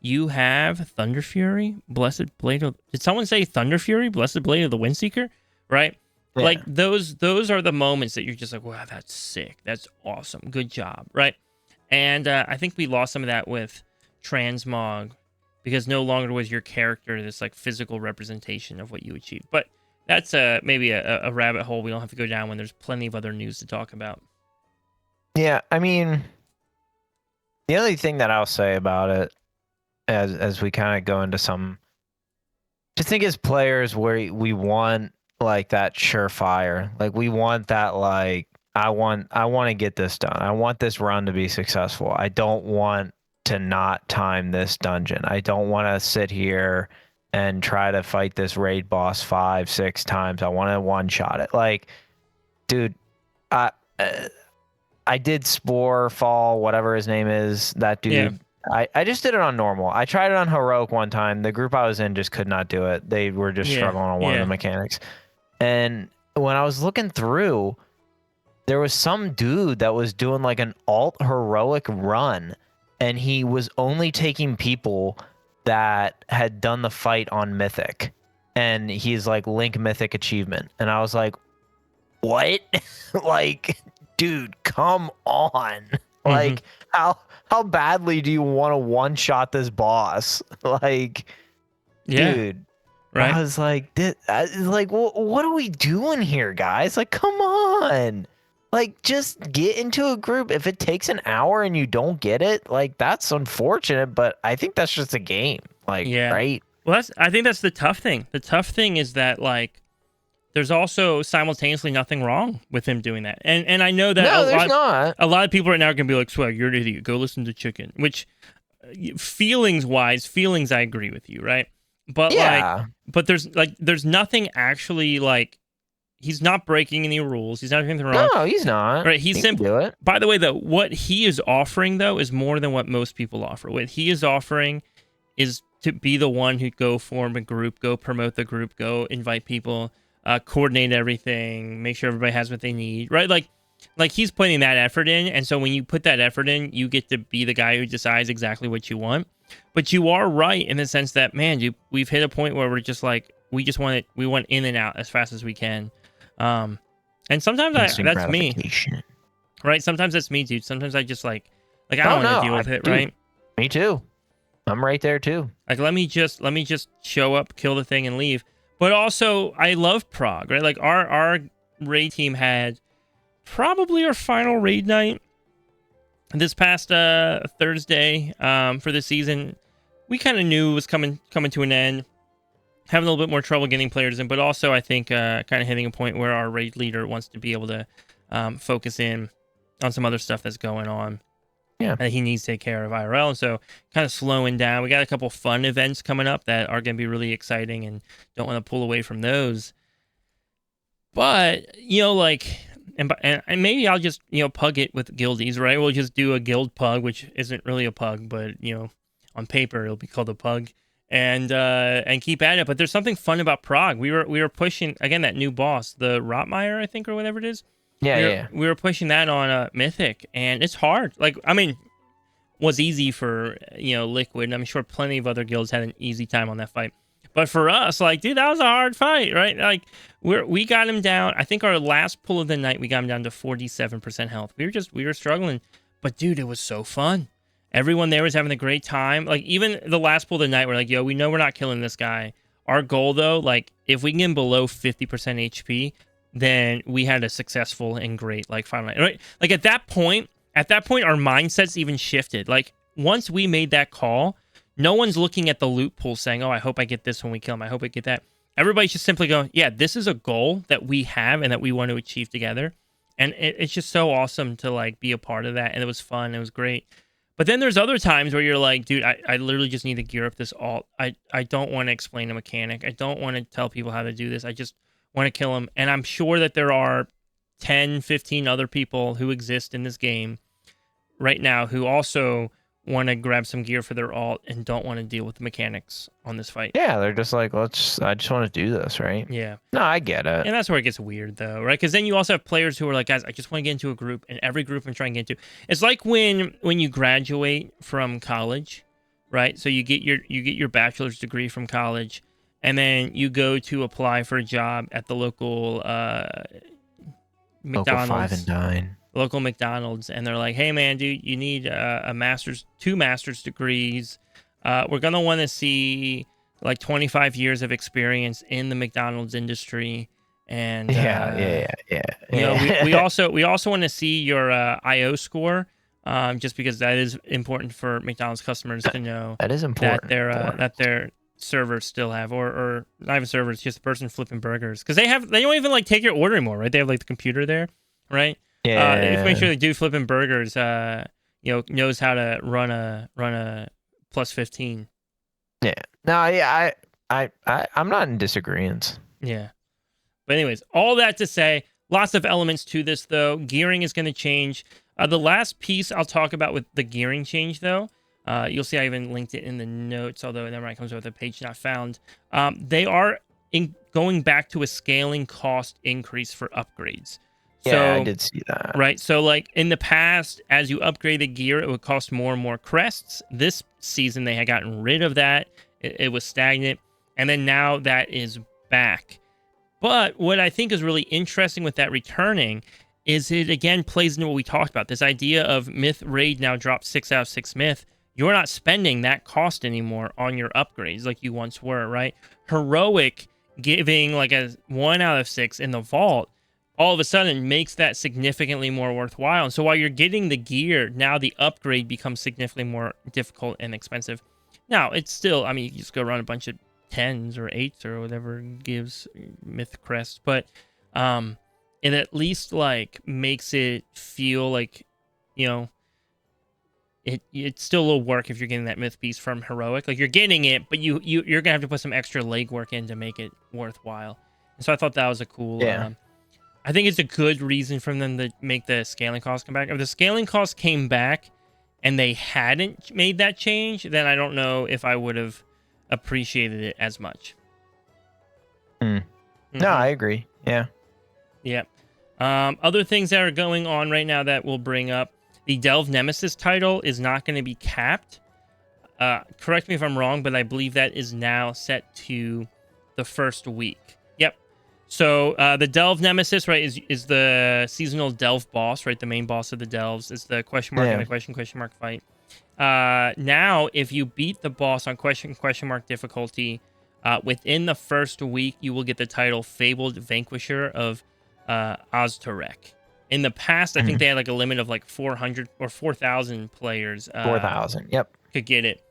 you have Thunder Fury, Blessed Blade of... Did someone say Thunder Fury, Blessed Blade of the Windseeker? Right? Yeah. Like, those are the moments that you're just like, wow, that's sick. That's awesome. Good job. Right? And I think we lost some of that with Transmog, because no longer was your character this, like, physical representation of what you achieved. But that's maybe a rabbit hole we don't have to go down when there's plenty of other news to talk about. Yeah, I mean, the only thing that I'll say about it, as we kind of go into some, just think as players where we want like that surefire, like we want that, like I want to get this done. I want this run to be successful. I don't want to not time this dungeon. I don't want to sit here and try to fight this raid boss 5-6 times. I want to one shot it. Like, dude, I did Spore Fall, whatever his name is, that dude. Yeah. I just did it on normal. I tried it on heroic one time. The group I was in just could not do it. They were just struggling on one of the mechanics. And when I was looking through, there was some dude that was doing like an alt heroic run, and he was only taking people that had done the fight on Mythic. And he's like Link Mythic achievement. And I was like, what? Like, dude, come on. Like, how badly do you want to one-shot this boss? Like, dude, right? I was like, what are we doing here, guys? Like, come on. Like, just get into a group. If it takes an hour and you don't get it, like, that's unfortunate, but I think that's just a game. Like, right? Well, I think that's the tough thing. The tough thing is that, like, there's also simultaneously nothing wrong with him doing that. And I know that a lot of people right now are going to be like, Swag, you're an idiot. Go listen to Chicken. Which, feelings I agree with you, right? But there's nothing actually, like, he's not breaking any rules. He's not doing anything wrong. No, he's not. Right? He's simply do it. By the way, though, what he is offering, though, is more than what most people offer. What he is offering is to be the one who go form a group, go promote the group, go invite people, coordinate everything, make sure everybody has what they need, right? Like he's putting that effort in, and so when you put that effort in, you get to be the guy who decides exactly what you want. But you are right in the sense that, man, we've hit a point where we're just like, we want in and out as fast as we can. And sometimes that's me, right? Sometimes that's me, dude. Sometimes I just like Like, I don't Oh want to no, deal with it, dude, right? me too. I'm right there too. Like, let me just show up, kill the thing, and leave. But also, I love Prague, right? Like, our raid team had probably our final raid night this past Thursday for the season. We kind of knew it was coming to an end. Having a little bit more trouble getting players in, but also I think kind of hitting a point where our raid leader wants to be able to focus in on some other stuff that's going on. Yeah. That he needs to take care of IRL, and so kind of slowing down. We got a couple fun events coming up that are going to be really exciting, and don't want to pull away from those. But like, and maybe I'll just pug it with guildies, right? We'll just do a guild pug, which isn't really a pug, but on paper it'll be called a pug, and keep at it. But there's something fun about Prague. We were pushing again that new boss, the Rotmeyer, I think, or whatever it is. Yeah, we were pushing that on Mythic, and it's hard. Like, I mean, was easy for Liquid, and I'm sure plenty of other guilds had an easy time on that fight. But for us, like, dude, that was a hard fight, right? Like, we got him down. I think our last pull of the night, we got him down to 47% health. We were struggling, but dude, it was so fun. Everyone there was having a great time. Like, even the last pull of the night, we're like, yo, we know we're not killing this guy. Our goal, though, like, if we can get him below 50% HP, then we had a successful and great final night, right? Like, at that point, our mindsets even shifted. Like, once we made that call, no one's looking at the loot pool saying, oh, I hope I get this when we kill him. I hope I get that. Everybody's just simply going, yeah, this is a goal that we have and that we want to achieve together. And it's just so awesome to like be a part of that. And it was fun. It was great. But then there's other times where you're like, dude, I literally just need to gear up this alt. I don't want to explain a mechanic. I don't want to tell people how to do this. I just want to kill him. And I'm sure that there are 10, 15 other people who exist in this game right now who also want to grab some gear for their alt and don't want to deal with the mechanics on this fight. Yeah, they're just like, I just want to do this, right? Yeah. No, I get it. And that's where it gets weird, though, right? Because then you also have players who are like, guys, I just want to get into a group, and every group I'm trying to get into. It's like when you graduate from college, right? So you get your bachelor's degree from college, and then you go to apply for a job at the local McDonald's. Local 5 and Dine. Local McDonald's, and they're like, hey man, dude, you need two master's degrees. We're gonna want to see like 25 years of experience in the McDonald's industry, and yeah. We also want to see your IO score, just because that is important for McDonald's customers to know. That is important. That their servers still have, or not even servers, just the person flipping burgers, because they don't even like take your order anymore, right? They have like the computer there, right? Yeah. They have to make sure the dude flipping burgers, knows how to run a plus 15. Yeah. No, yeah, I'm not in disagreement. Yeah. But anyways, all that to say, lots of elements to this, though. Gearing is going to change. The last piece I'll talk about with the gearing change, though, you'll see I even linked it in the notes, although it never comes with a page not found. They are going back to a scaling cost increase for upgrades. Yeah, I did see that. Right. So, like, in the past, as you upgrade the gear, it would cost more and more crests. This season, they had gotten rid of that. It was stagnant. And then now that is back. But what I think is really interesting with that returning is it, again, plays into what we talked about. This idea of Myth Raid now drops 6 out of 6 Myth. You're not spending that cost anymore on your upgrades like you once were, right? Heroic giving like a 1 out of 6 in the vault all of a sudden makes that significantly more worthwhile. And so while you're getting the gear, now the upgrade becomes significantly more difficult and expensive. Now, it's still, I mean, you just go run a bunch of 10s or 8s or whatever gives Myth Crest, but it at least like makes it feel like, it still will work if you're getting that Myth piece from Heroic. Like, you're getting it, but you're gonna have to put some extra legwork in to make it worthwhile. And so I thought that was a cool I think it's a good reason for them to make the scaling costs come back. If the scaling costs came back and they hadn't made that change, then I don't know if I would have appreciated it as much. No, I agree. Yeah. Yeah. Other things that are going on right now that we'll bring up. The Delve Nemesis title is not going to be capped. Correct me if I'm wrong, but I believe that is now set to the first week. Yep. So the Delve Nemesis, right, is the seasonal Delve boss, right? The main boss of the Delves is the question mark and the question mark fight. Now, if you beat the boss on question mark difficulty, within the first week, you will get the title Fabled Vanquisher of Oztarek. In the past, I think they had like a limit of like 400 or 4,000 players. 4,000. Yep. Could get it,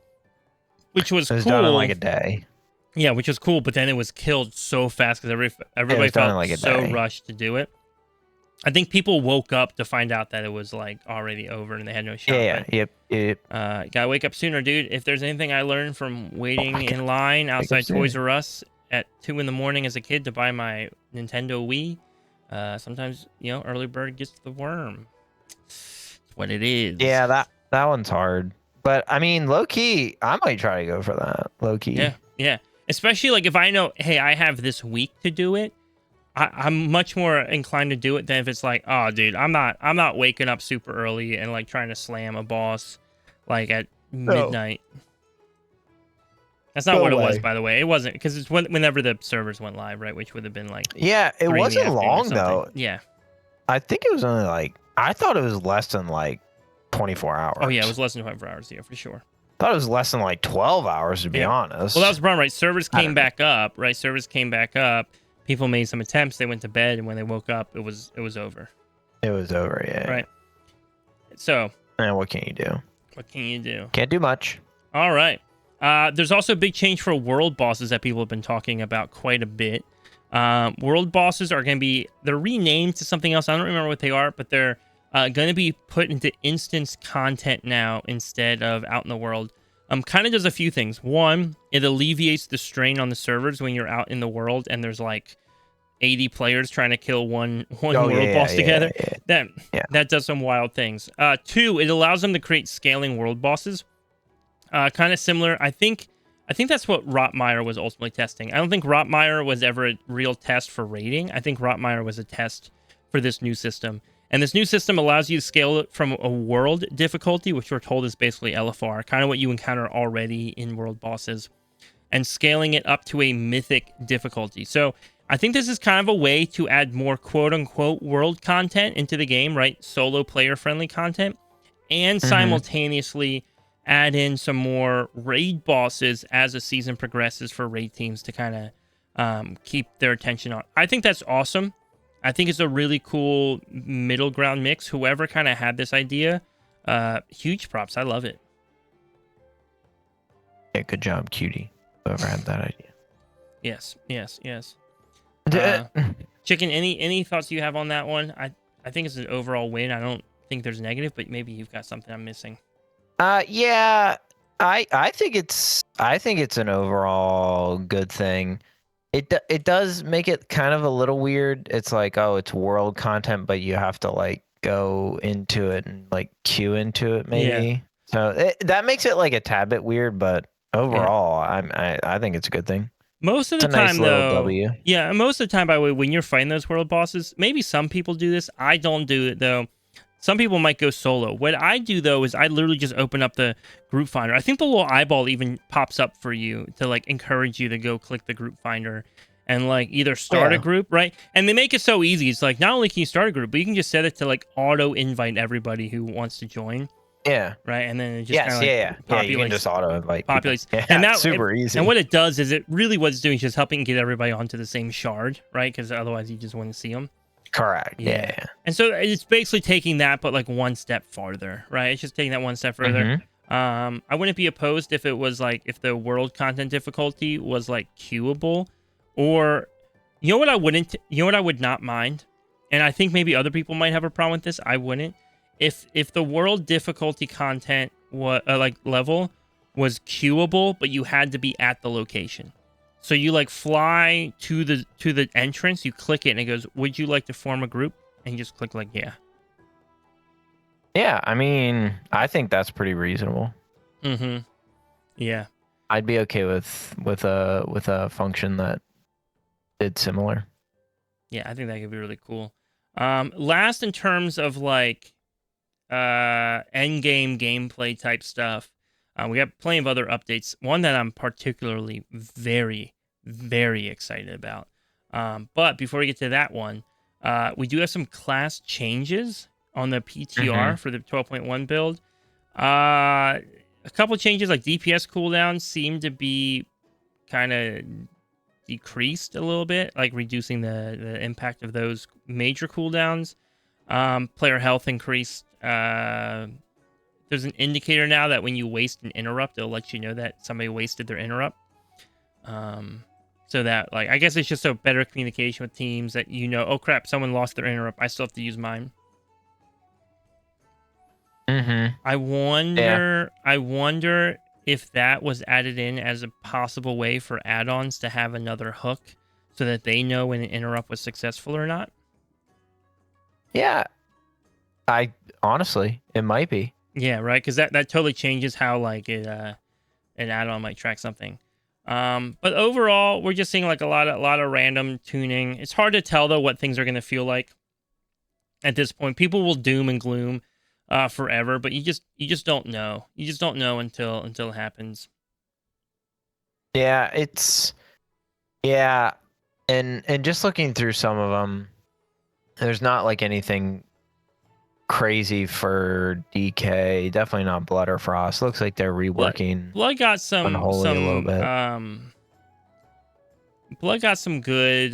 which was It was cool. done in like a day. Yeah, which was cool, but then it was killed so fast because everybody felt like so rushed to do it. I think people woke up to find out that it was like already over and they had no shot. Yeah. Yep. Gotta wake up sooner, dude. If there's anything I learned from waiting in line outside Toys R Us at 2 a.m. as a kid to buy my Nintendo Wii, sometimes early bird gets the worm. It's what it is. Yeah, that one's hard. But I mean, low key, I might try to go for that. Low key. Yeah. Especially like if I know, hey, I have this week to do it. I'm much more inclined to do it than if it's like, oh, dude, I'm not waking up super early and like trying to slam a boss like at midnight. That's not what it was, by the way. It wasn't, because it's whenever the servers went live, right? Which would have been like it wasn't long though. Yeah, I think it was only like, I thought it was less than like 24 hours. Oh yeah, it was less than 24 hours. Yeah, for sure. I thought it was less than like 12 hours to be honest. Well, that was the problem, right? Servers came back up, right? Servers came back up. People made some attempts. They went to bed, and when they woke up, it was over. It was over, yeah. Right. So. And what can you do? What can you do? Can't do much. All right. There's also a big change for world bosses that people have been talking about quite a bit. World bosses are going to be, they're renamed to something else. I don't remember what they are, but they're going to be put into instance content now instead of out in the world. Kind of does a few things. One, it alleviates the strain on the servers when you're out in the world and there's like 80 players trying to kill one world boss together. That does some wild things. Two, it allows them to create scaling world bosses. Kind of similar. I think that's what Rotmeyer was ultimately testing. I don't think Rotmeyer was ever a real test for raiding. I think Rotmeyer was a test for this new system. And this new system allows you to scale it from a world difficulty, which we're told is basically LFR, kind of what you encounter already in world bosses, and scaling it up to a mythic difficulty. So I think this is kind of a way to add more quote-unquote world content into the game, right? Solo player-friendly content, and simultaneously add in some more raid bosses as the season progresses for raid teams to kind of keep their attention on. I think that's awesome. I think it's a really cool middle ground mix. Whoever kind of had this idea, huge props. I love it. Yeah, good job, cutie. Whoever had that idea. Yes. Chicken, any thoughts you have on that one? I think it's an overall win. I don't think there's negative, but maybe you've got something I'm missing. Yeah, I think it's an overall good thing. It does make it kind of a little weird. It's like, oh, it's world content, but you have to like go into it and like queue into it maybe. Yeah. So that makes it like a tad bit weird, but overall, I think it's a good thing. Most of the time, though, most of the time, by the way, when you're fighting those world bosses, maybe some people do this. I don't do it though. Some people might go solo. What I do, though, is I literally just open up the group finder. I think the little eyeball even pops up for you to, like, encourage you to go click the group finder and, like, either start a group, right? And they make it so easy. It's like, not only can you start a group, but you can just set it to, like, auto-invite everybody who wants to join. Yeah. Right? And then it just kind of, like, populates. Yeah, you can just auto-invite. Populates. Yeah, and that's super easy. And what it does is it really what it's doing is just helping get everybody onto the same shard, right? Because otherwise you just wouldn't see them. Correct. Yeah. And so it's basically taking that, but like one step farther, right? It's just taking that one step further. I wouldn't be opposed if it was like, if the world content difficulty was like queuable, or you know what I would not mind, and I think maybe other people might have a problem with this. I wouldn't. If the world difficulty content was like level was queuable, but you had to be at the location. So you like fly to the entrance, you click it, and it goes, "Would you like to form a group?" And you just click like, "Yeah." Yeah, I mean, I think that's pretty reasonable. Yeah. I'd be okay with a function that did similar. Yeah, I think that could be really cool. Last in terms of like end game gameplay type stuff. We got plenty of other updates. One that I'm particularly very, very excited about But before we get to that one, we do have some class changes on the PTR Mm-hmm. for the 12.1 build. A couple changes like DPS cooldowns seem to be kind of decreased a little bit, like reducing the impact of those major cooldowns. Player health increased. There's an indicator now that when you waste an interrupt, it'll let you know that somebody wasted their interrupt. So that, like, I guess it's just a better communication with teams that, oh crap, someone lost their interrupt. I still have to use mine. Mm-hmm. I wonder if that was added in as a possible way for add-ons to have another hook so that they know when an interrupt was successful or not. Yeah. I honestly, it might be. Yeah, right. Because that totally changes how like an add-on might track something. But overall, we're just seeing like a lot of random tuning. It's hard to tell though what things are going to feel like at this point. People will doom and gloom forever, but you just don't know. You just don't know until it happens. Yeah, and just looking through some of them, there's not like anything crazy for DK. Definitely not Blood or Frost. Looks like they're reworking. Blood got some Unholy a little bit. Blood got some good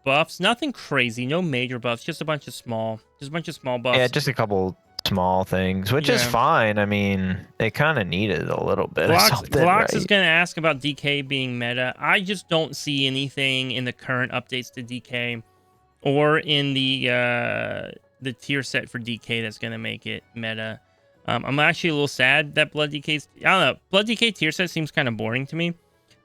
buffs. Nothing crazy. No major buffs. Just a bunch of small buffs. Yeah, just a couple small things, which is Yeah. fine. I mean, they kind of needed a little bit of something, Glox right? is going to ask about DK being meta. I just don't see anything in the current updates to DK or in the tier set for DK that's going to make it meta. I'm actually a little sad that Blood DK's... I don't know. Blood DK tier set seems kind of boring to me.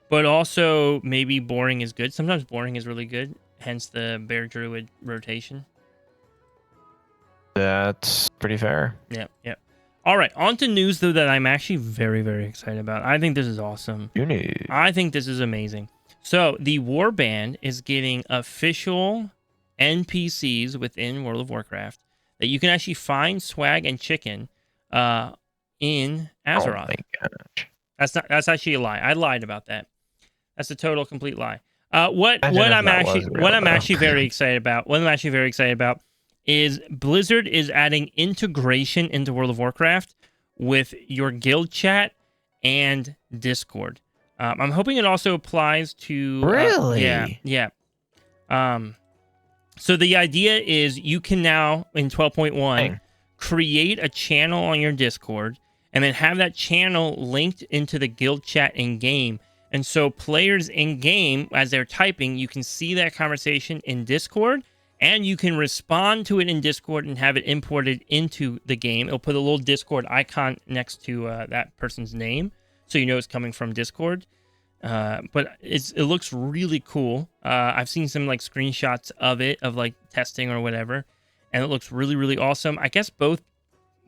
But also, maybe boring is good. Sometimes boring is really good. Hence the Bear Druid rotation. That's pretty fair. Yep. All right, on to news, though, that I'm actually very, very excited about. I think this is awesome. I think this is amazing. So, the Warband is getting official NPCs within World of Warcraft that you can actually find swag and chicken in Azeroth. Oh my gosh. That's actually a lie. I lied about that. That's a total complete lie. What I'm actually very excited about is Blizzard is adding integration into World of Warcraft with your guild chat and Discord. I'm hoping it also applies to really. Yeah. So the idea is you can now in 12.1 create a channel on your Discord and then have that channel linked into the guild chat in game. And so players in game, as they're typing, you can see that conversation in Discord, and you can respond to it in Discord and have it imported into the game. It'll put a little Discord icon next to that person's name, so you know it's coming from Discord. But it looks really cool. I've seen some like screenshots of it, of like testing or whatever, and it looks really, really awesome. I guess both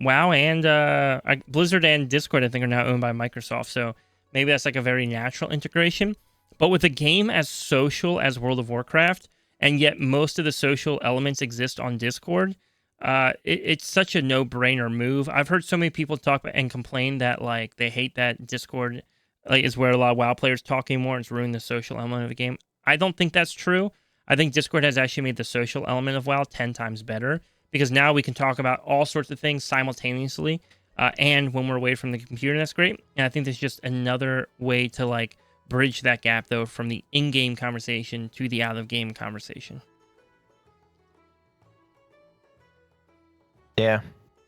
WoW and Blizzard and Discord, I think, are now owned by Microsoft, so maybe that's like a very natural integration. But with a game as social as World of Warcraft, and yet most of the social elements exist on Discord, it's such a no-brainer move. I've heard so many people talk and complain that like they hate that Discord like is where a lot of WoW players talk anymore. It's ruined the social element of the game. I don't think that's true. I think Discord has actually made the social element of WoW 10 times better, because now we can talk about all sorts of things simultaneously. And when we're away from the computer, that's great. And I think there's just another way to like bridge that gap, though, from the in-game conversation to the out-of-game conversation. Yeah,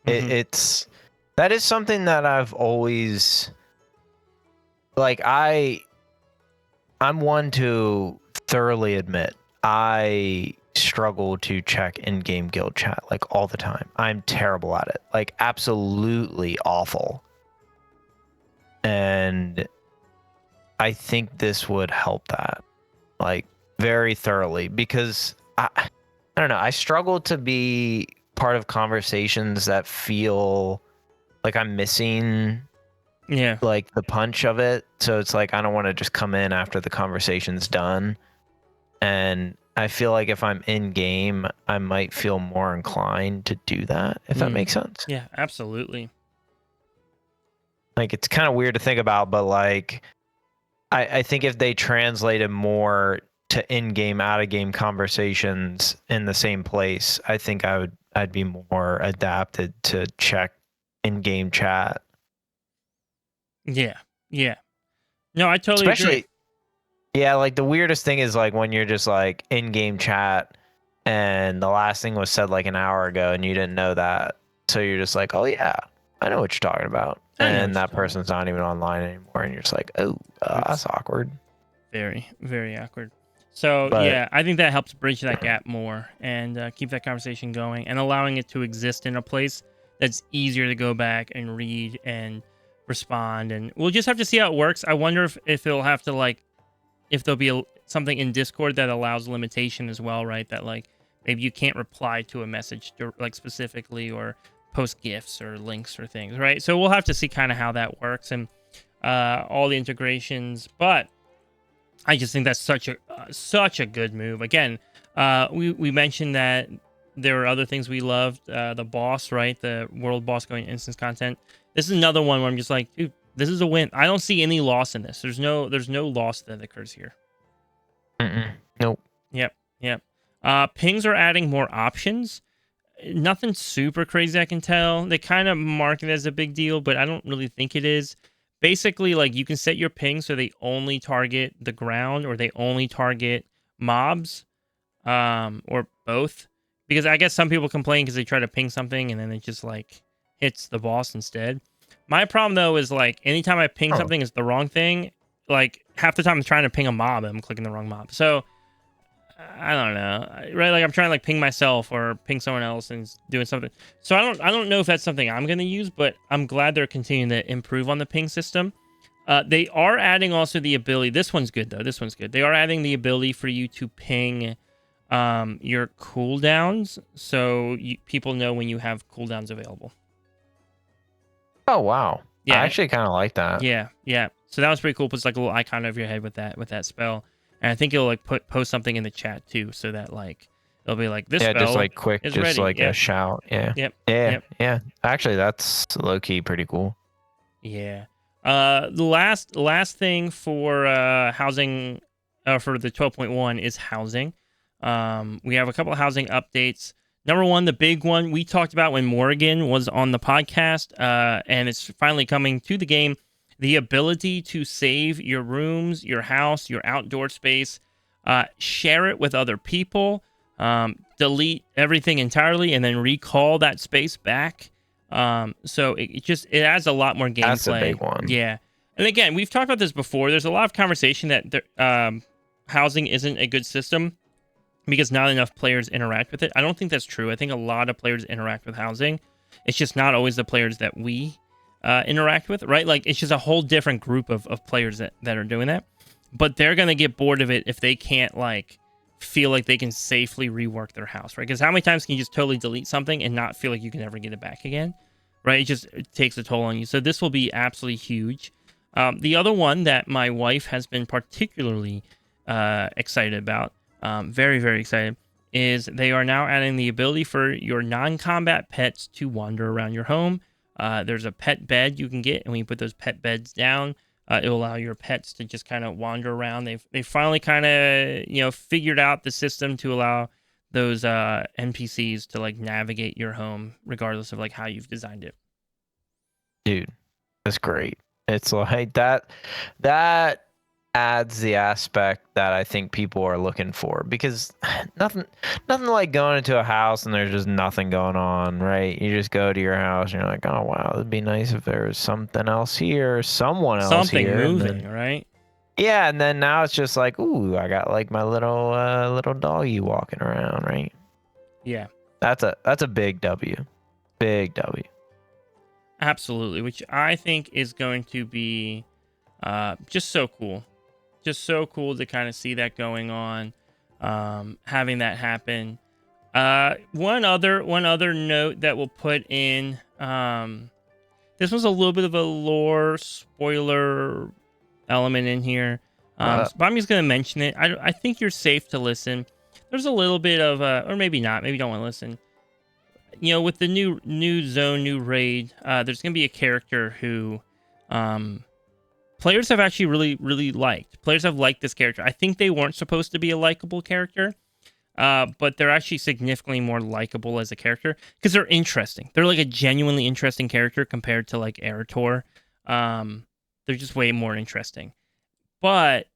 it's that is something that I've always like. I'm one to thoroughly admit I struggle to check in-game guild chat like all the time. I'm terrible at it, like absolutely awful. And I think this would help that like very thoroughly, because I don't know, I struggle to be part of conversations that feel like I'm missing like the punch of it. So it's like I don't want to just come in after the conversation's done. And I feel like if I'm in game, I might feel more inclined to do that, if that makes sense. Yeah, absolutely. Like, it's kind of weird to think about, but like, I think if they translated more to in-game, out-of-game conversations in the same place, I think I'd be more adapted to check in-game chat. Yeah. Yeah. No, I totally agree. Especially, yeah, like the weirdest thing is like when you're just like in-game chat and the last thing was said like an hour ago and you didn't know that. So you're just like, oh yeah, I know what you're talking about. And that person's not even online anymore. And you're just like, oh, that's awkward. Very, very awkward. So yeah, I think that helps bridge that gap more and keep that conversation going and allowing it to exist in a place that's easier to go back and read and respond. And we'll just have to see how it works. I wonder if it'll have to like, if there'll be something in Discord that allows limitation as well, right? That like maybe you can't reply to a message like specifically or post GIFs or links or things, right? So we'll have to see kind of how that works and all the integrations, but I just think that's such a good move. Again, we mentioned that there were other things we loved. The boss, right? The world boss going instance content. This is another one where I'm just like, dude, this is a win. I don't see any loss in this. There's no loss that occurs here. Nope. Yep. Pings are adding more options. Nothing super crazy I can tell. They kind of mark it as a big deal, but I don't really think it is. Basically, like you can set your ping so they only target the ground or they only target mobs, or both. Because I guess some people complain because they try to ping something and then it just like hits the boss instead. My problem though is like anytime I ping something, it's the wrong thing. Like half the time I'm trying to ping a mob and I'm clicking the wrong mob. So I don't know, right? Like I'm trying to like ping myself or ping someone else and doing something. So I don't know if that's something I'm going to use, but I'm glad they're continuing to improve on the ping system. They are adding also the ability. This one's good though. This one's good. They are adding the ability for you to ping your cooldowns, so people know when you have cooldowns available. Oh wow! Yeah, I actually kind of like that. Yeah. So that was pretty cool. Puts like a little icon over your head with that spell. And I think it'll like post something in the chat too, so that like it'll be like this. Yeah, spell just like quick, is just ready. like a shout. Yeah. Yeah. Actually, that's low key pretty cool. Yeah. The last thing for housing, for the 12.1 is housing. We have a couple of housing updates. Number one, the big one we talked about when Morgan was on the podcast, and it's finally coming to the game. The ability to save your rooms, your house, your outdoor space, share it with other people, delete everything entirely, and then recall that space back. So it adds a lot more gameplay. That's a big one. Yeah. And again, we've talked about this before. There's a lot of conversation that housing isn't a good system because not enough players interact with it. I don't think that's true. I think a lot of players interact with housing. It's just not always the players that we interact with, right? Like it's just a whole different group of players that are doing that. But they're going to get bored of it if they can't like feel like they can safely rework their house, right? Because how many times can you just totally delete something and not feel like you can ever get it back again, right? It takes a toll on you. So this will be absolutely huge. The other one that my wife has been particularly excited about, very, very excited, is they are now adding the ability for your non-combat pets to wander around your home. There's a pet bed you can get, and when you put those pet beds down, it will allow your pets to just kind of wander around. They finally kind of figured out the system to allow those NPCs to like navigate your home regardless of like how you've designed it. Dude, that's great. It's like that adds the aspect that I think people are looking for, because nothing like going into a house and there's just nothing going on, right? You just go to your house and you're like, oh wow, it'd be nice if there was something else here, someone else something here, moving, right? Yeah, and then now it's just like, ooh, I got like my little doggy walking around, right? Yeah, that's a big W, big W. Absolutely, which I think is going to be just so cool. Just so cool to kind of see that going on, having that happen. One other note that we'll put in, this was a little bit of a lore spoiler element in here, but I'm just going to mention it. I think you're safe to listen. There's a little bit of, or maybe not, maybe you don't want to listen. With the new zone, new raid, there's going to be a character who players have actually really liked. Players have liked this character. I think they weren't supposed to be a likable character, but they're actually significantly more likable as a character because they're interesting. They're like a genuinely interesting character compared to like Erator. They're just way more interesting. But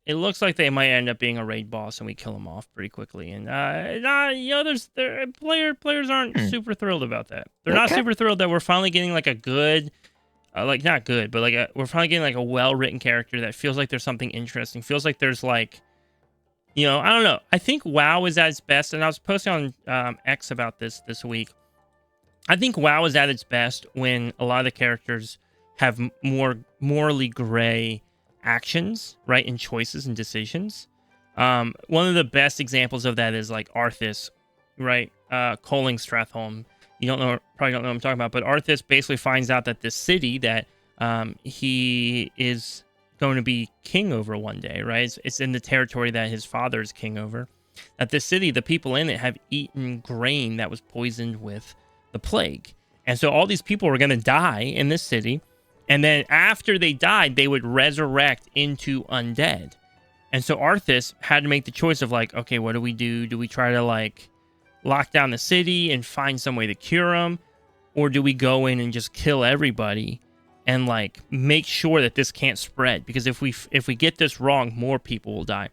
it looks like they might end up being a raid boss, and we kill them off pretty quickly. And players aren't super thrilled about that. They're not super thrilled that we're finally getting like a good, like not good, but like we're finally getting like a well-written character that feels like there's something interesting. Feels like there's like, I don't know. I think WoW is at its best, and I was posting on X about this week. I think WoW is at its best when a lot of the characters have more morally gray actions, right, and choices and decisions. One of the best examples of that is like Arthas, right? Coling Stratholme. You probably don't know what I'm talking about, but Arthas basically finds out that this city that he is going to be king over one day, right? It's in the territory that his father is king over. That this city, the people in it have eaten grain that was poisoned with the plague. And so all these people were going to die in this city. And then after they died, they would resurrect into undead. And so Arthas had to make the choice of like, okay, what do we do? Do we try to like lock down the city and find some way to cure them? Or do we go in and just kill everybody and like make sure that this can't spread? Because if we get this wrong, more people will die.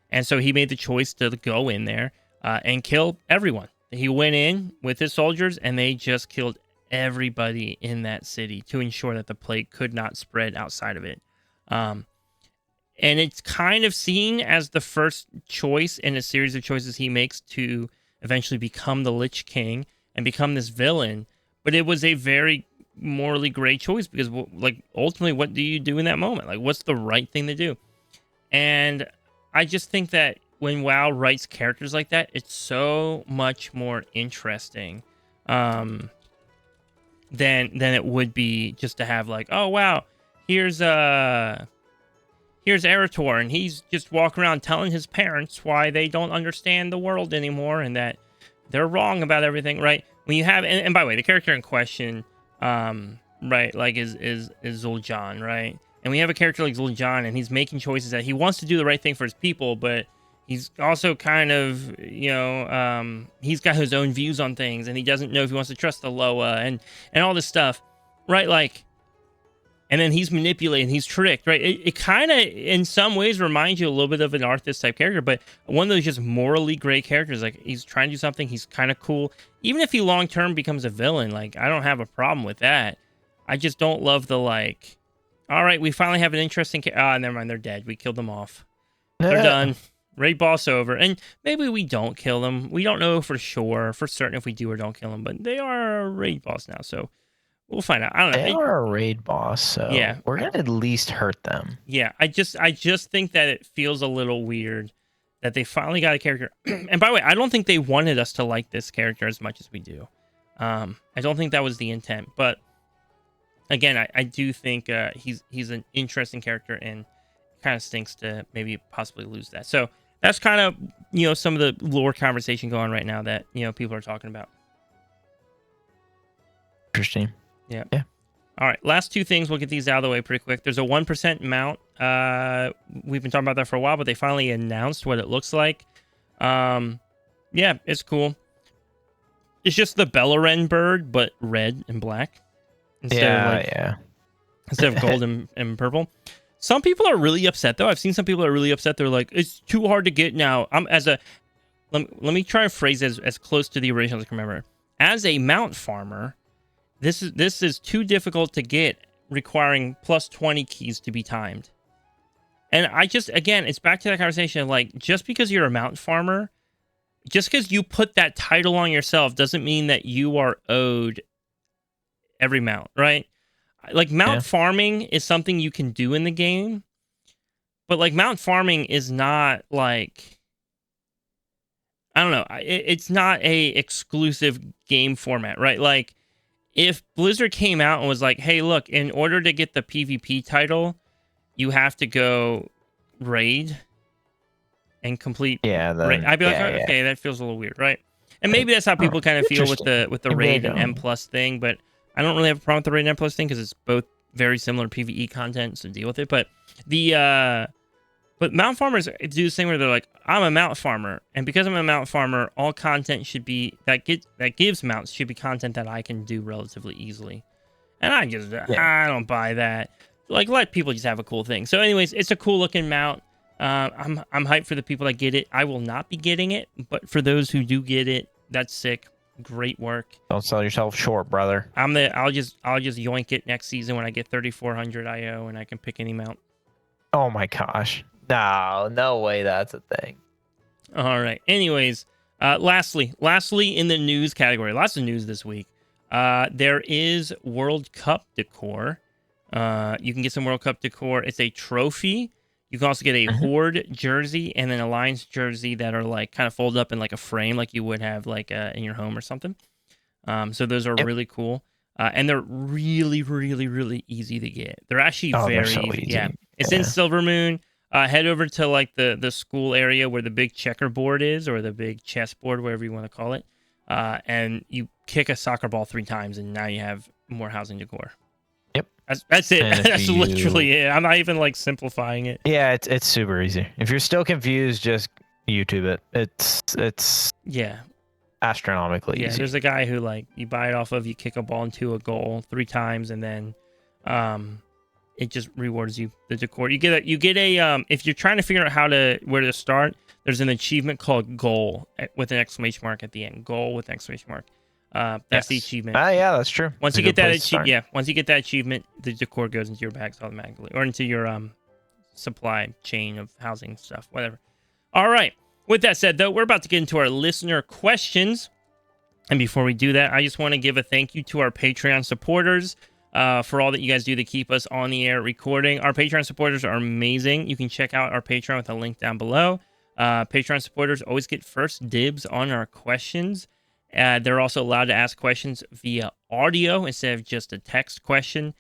And so he made the choice to go in there and kill everyone. He went in with his soldiers and they just killed everybody in that city to ensure that the plague could not spread outside of it. And it's kind of seen as the first choice in a series of choices he makes to eventually become the Lich King and become this villain. But it was a very morally gray choice because, like, ultimately, what do you do in that moment? Like, what's the right thing to do? And I just think that when WoW writes characters like that, it's so much more interesting than it would be just to have like, oh wow, here's Erator, and he's just walking around telling his parents why they don't understand the world anymore and that they're wrong about everything, right? When you have, and by the way, the character in question, right, like is Zul'Jin, right? And we have a character like Zul'Jin, and he's making choices that he wants to do the right thing for his people, but he's also kind of, he's got his own views on things, and he doesn't know if he wants to trust the Loa and all this stuff, right? Like, and then he's manipulated, he's tricked, right? It kind of, in some ways, reminds you a little bit of an Arthas type character, but one of those just morally gray characters. Like, he's trying to do something, he's kind of cool. Even if he long-term becomes a villain, like, I don't have a problem with that. I just don't love the, like, all right, we finally have an interesting... never mind, they're dead. We killed them off. They're done. Raid boss over. And maybe we don't kill them. We don't know for certain if we do or don't kill them, but they are a raid boss now, so we'll find out. I don't know. They are a raid boss, so yeah, we're going to at least hurt them. Yeah, I just think that it feels a little weird that they finally got a character. And by the way, I don't think they wanted us to like this character as much as we do. I don't think that was the intent, but again, I do think he's an interesting character, and kind of stinks to maybe possibly lose that. So that's kind of, some of the lore conversation going on right now that, people are talking about. Interesting. Yeah. All right. Last two things. We'll get these out of the way pretty quick. There's a 1% mount. We've been talking about that for a while, but they finally announced what it looks like. Yeah, it's cool. It's just the Beleren bird, but red and black. Instead of gold and purple. Some people are really upset, though. I've seen some people are really upset. They're like, it's too hard to get now. Let me try to phrase it as close to the original as I can remember. As a mount farmer, this is too difficult to get, requiring plus 20 keys to be timed. And again, it's back to that conversation of like, just because you're a mount farmer, just because you put that title on yourself doesn't mean that you are owed every mount, right? Like, mount farming is something you can do in the game, but like, mount farming is not like, I don't know, it's not a exclusive game format, right? Like, if Blizzard came out and was like, hey, look, in order to get the PvP title, you have to go raid and complete raid. I'd be like, okay, that feels a little weird, right? And maybe that's how people kind of feel with the raid and M+ thing, but I don't really have a problem with the raid and M+ thing because it's both very similar PvE content, so deal with it. But the but mount farmers do the same where they're like, I'm a mount farmer, and because I'm a mount farmer, all content should be that gives mounts should be content that I can do relatively easily. And I don't buy that. Like, let people just have a cool thing. So, anyways, it's a cool looking mount. I'm hyped for the people that get it. I will not be getting it, but for those who do get it, that's sick. Great work. Don't sell yourself short, brother. I'll just yoink it next season when I get 3,400 IO and I can pick any mount. Oh my gosh. No way that's a thing. All right. Anyways, lastly in the news category, lots of news this week. There is World Cup decor. You can get some World Cup decor. It's a trophy. You can also get a Horde jersey and an Alliance jersey that are like kind of folded up in like a frame, like you would have like in your home or something. So those are really cool. And they're really, really, really easy to get. They're actually very easy. Yeah. It's in Silvermoon. Head over to like the school area where the big checkerboard is, or the big chessboard, whatever you want to call it. And you kick a soccer ball 3 times, and now you have more housing decor. Yep. That's it. That's literally it. I'm not even like simplifying it. Yeah, it's super easy. If you're still confused, just YouTube it. It's astronomically easy. Yeah, there's a guy who like you buy it off of, you kick a ball into a goal 3 times, and then it just rewards you the decor. You get a if you're trying to figure out where to start, there's an achievement called goal with an exclamation mark at the end. Goal with an exclamation mark. That's the achievement. Yeah, that's true. Once you get that achievement, the decor goes into your bags automatically, or into your supply chain of housing stuff, whatever. All right. With that said, though, we're about to get into our listener questions. And before we do that, I just want to give a thank you to our Patreon supporters for all that you guys do to keep us on the air recording. Our Patreon supporters are amazing. You can check out our Patreon with a link down below. Patreon supporters always get first dibs on our questions. They're also allowed to ask questions via audio instead of just a text question.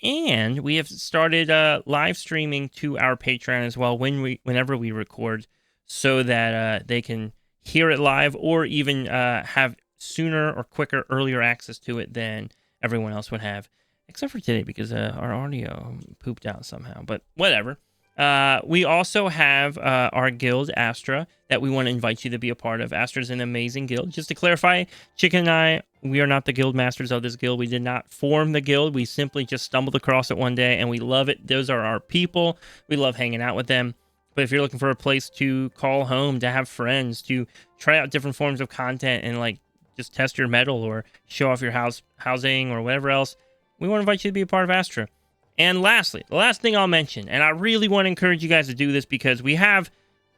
And we have started live streaming to our Patreon as well whenever we record, so that they can hear it live, or even have sooner or quicker, earlier access to it than everyone else would have. Except for today, because our audio pooped out somehow. But whatever. We also have our guild, Astra, that we want to invite you to be a part of. Astra is an amazing guild. Just to clarify, Chicken and I, we are not the guild masters of this guild. We did not form the guild. We simply just stumbled across it one day, and we love it. Those are our people. We love hanging out with them. But if you're looking for a place to call home, to have friends, to try out different forms of content, and like just test your metal or show off your housing or whatever else, we want to invite you to be a part of Astra. And lastly, the last thing I'll mention, and I really want to encourage you guys to do this because we have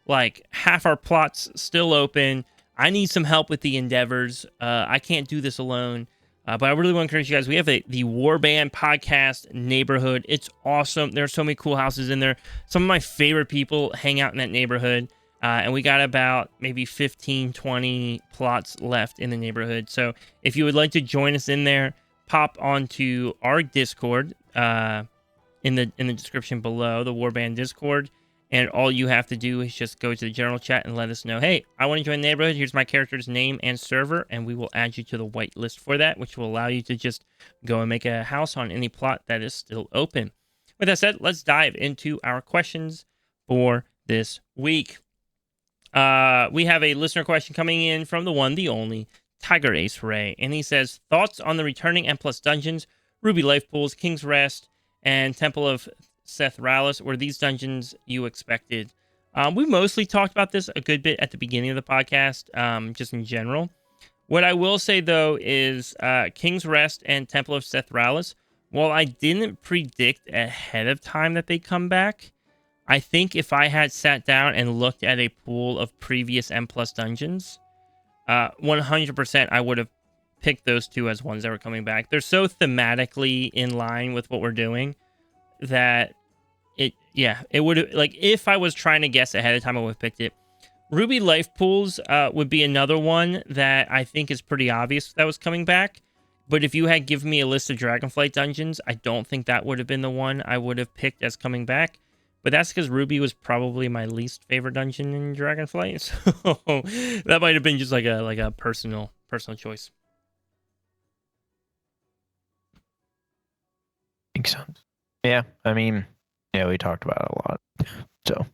like half our plots still open. I need some help with the endeavors. I can't do this alone. But I really want to encourage you guys. We have the Warband podcast neighborhood. It's awesome. There are so many cool houses in there. Some of my favorite people hang out in that neighborhood. And we got about maybe 15, 20 plots left in the neighborhood. So if you would like to join us in there, pop onto our Discord in the description below, the Warband Discord. And all you have to do is just go to the general chat and let us know, hey, I want to join the neighborhood. Here's my character's name and server, and we will add you to the whitelist for that, which will allow you to just go and make a house on any plot that is still open. With that said, let's dive into our questions for this week. We have a listener question coming in from the one, the only, Tiger Ace Ray, and he says, thoughts on the returning M+ dungeons, Ruby Life Pools, King's Rest, and Temple of Seth Rallis, were these dungeons you expected? We mostly talked about this a good bit at the beginning of the podcast, just in general. What I will say, though, is King's Rest and Temple of Seth Rallis, while I didn't predict ahead of time that they come back, I think if I had sat down and looked at a pool of previous M+ dungeons, 100% I would have picked those two as ones that were coming back. They're so thematically in line with what we're doing that it would have, like, if I was trying to guess ahead of time, I would have picked it. Ruby Life Pools would be another one that I think is pretty obvious that was coming back. But if you had given me a list of Dragonflight dungeons, I don't think that would have been the one I would have picked as coming back. But that's because Ruby was probably my least favorite dungeon in Dragonflight, so that might have been just like a personal choice. makes sense. Yeah, I mean, yeah, we talked about it a lot. So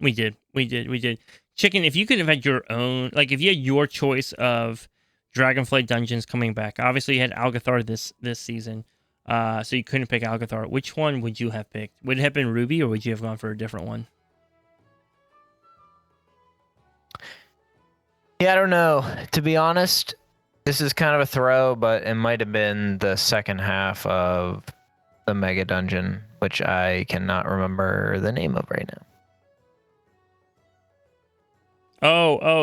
We did. Chicken, if you could have had your own, like if you had your choice of Dragonflight dungeons coming back, obviously you had Algathar this season, so you couldn't pick Algathar. Which one would you have picked? Would it have been Ruby, or would you have gone for a different one? yeah, I don't know. To be honest, this is kind of a throw, but it might have been the second half of the Mega Dungeon, which I cannot remember the name of right now.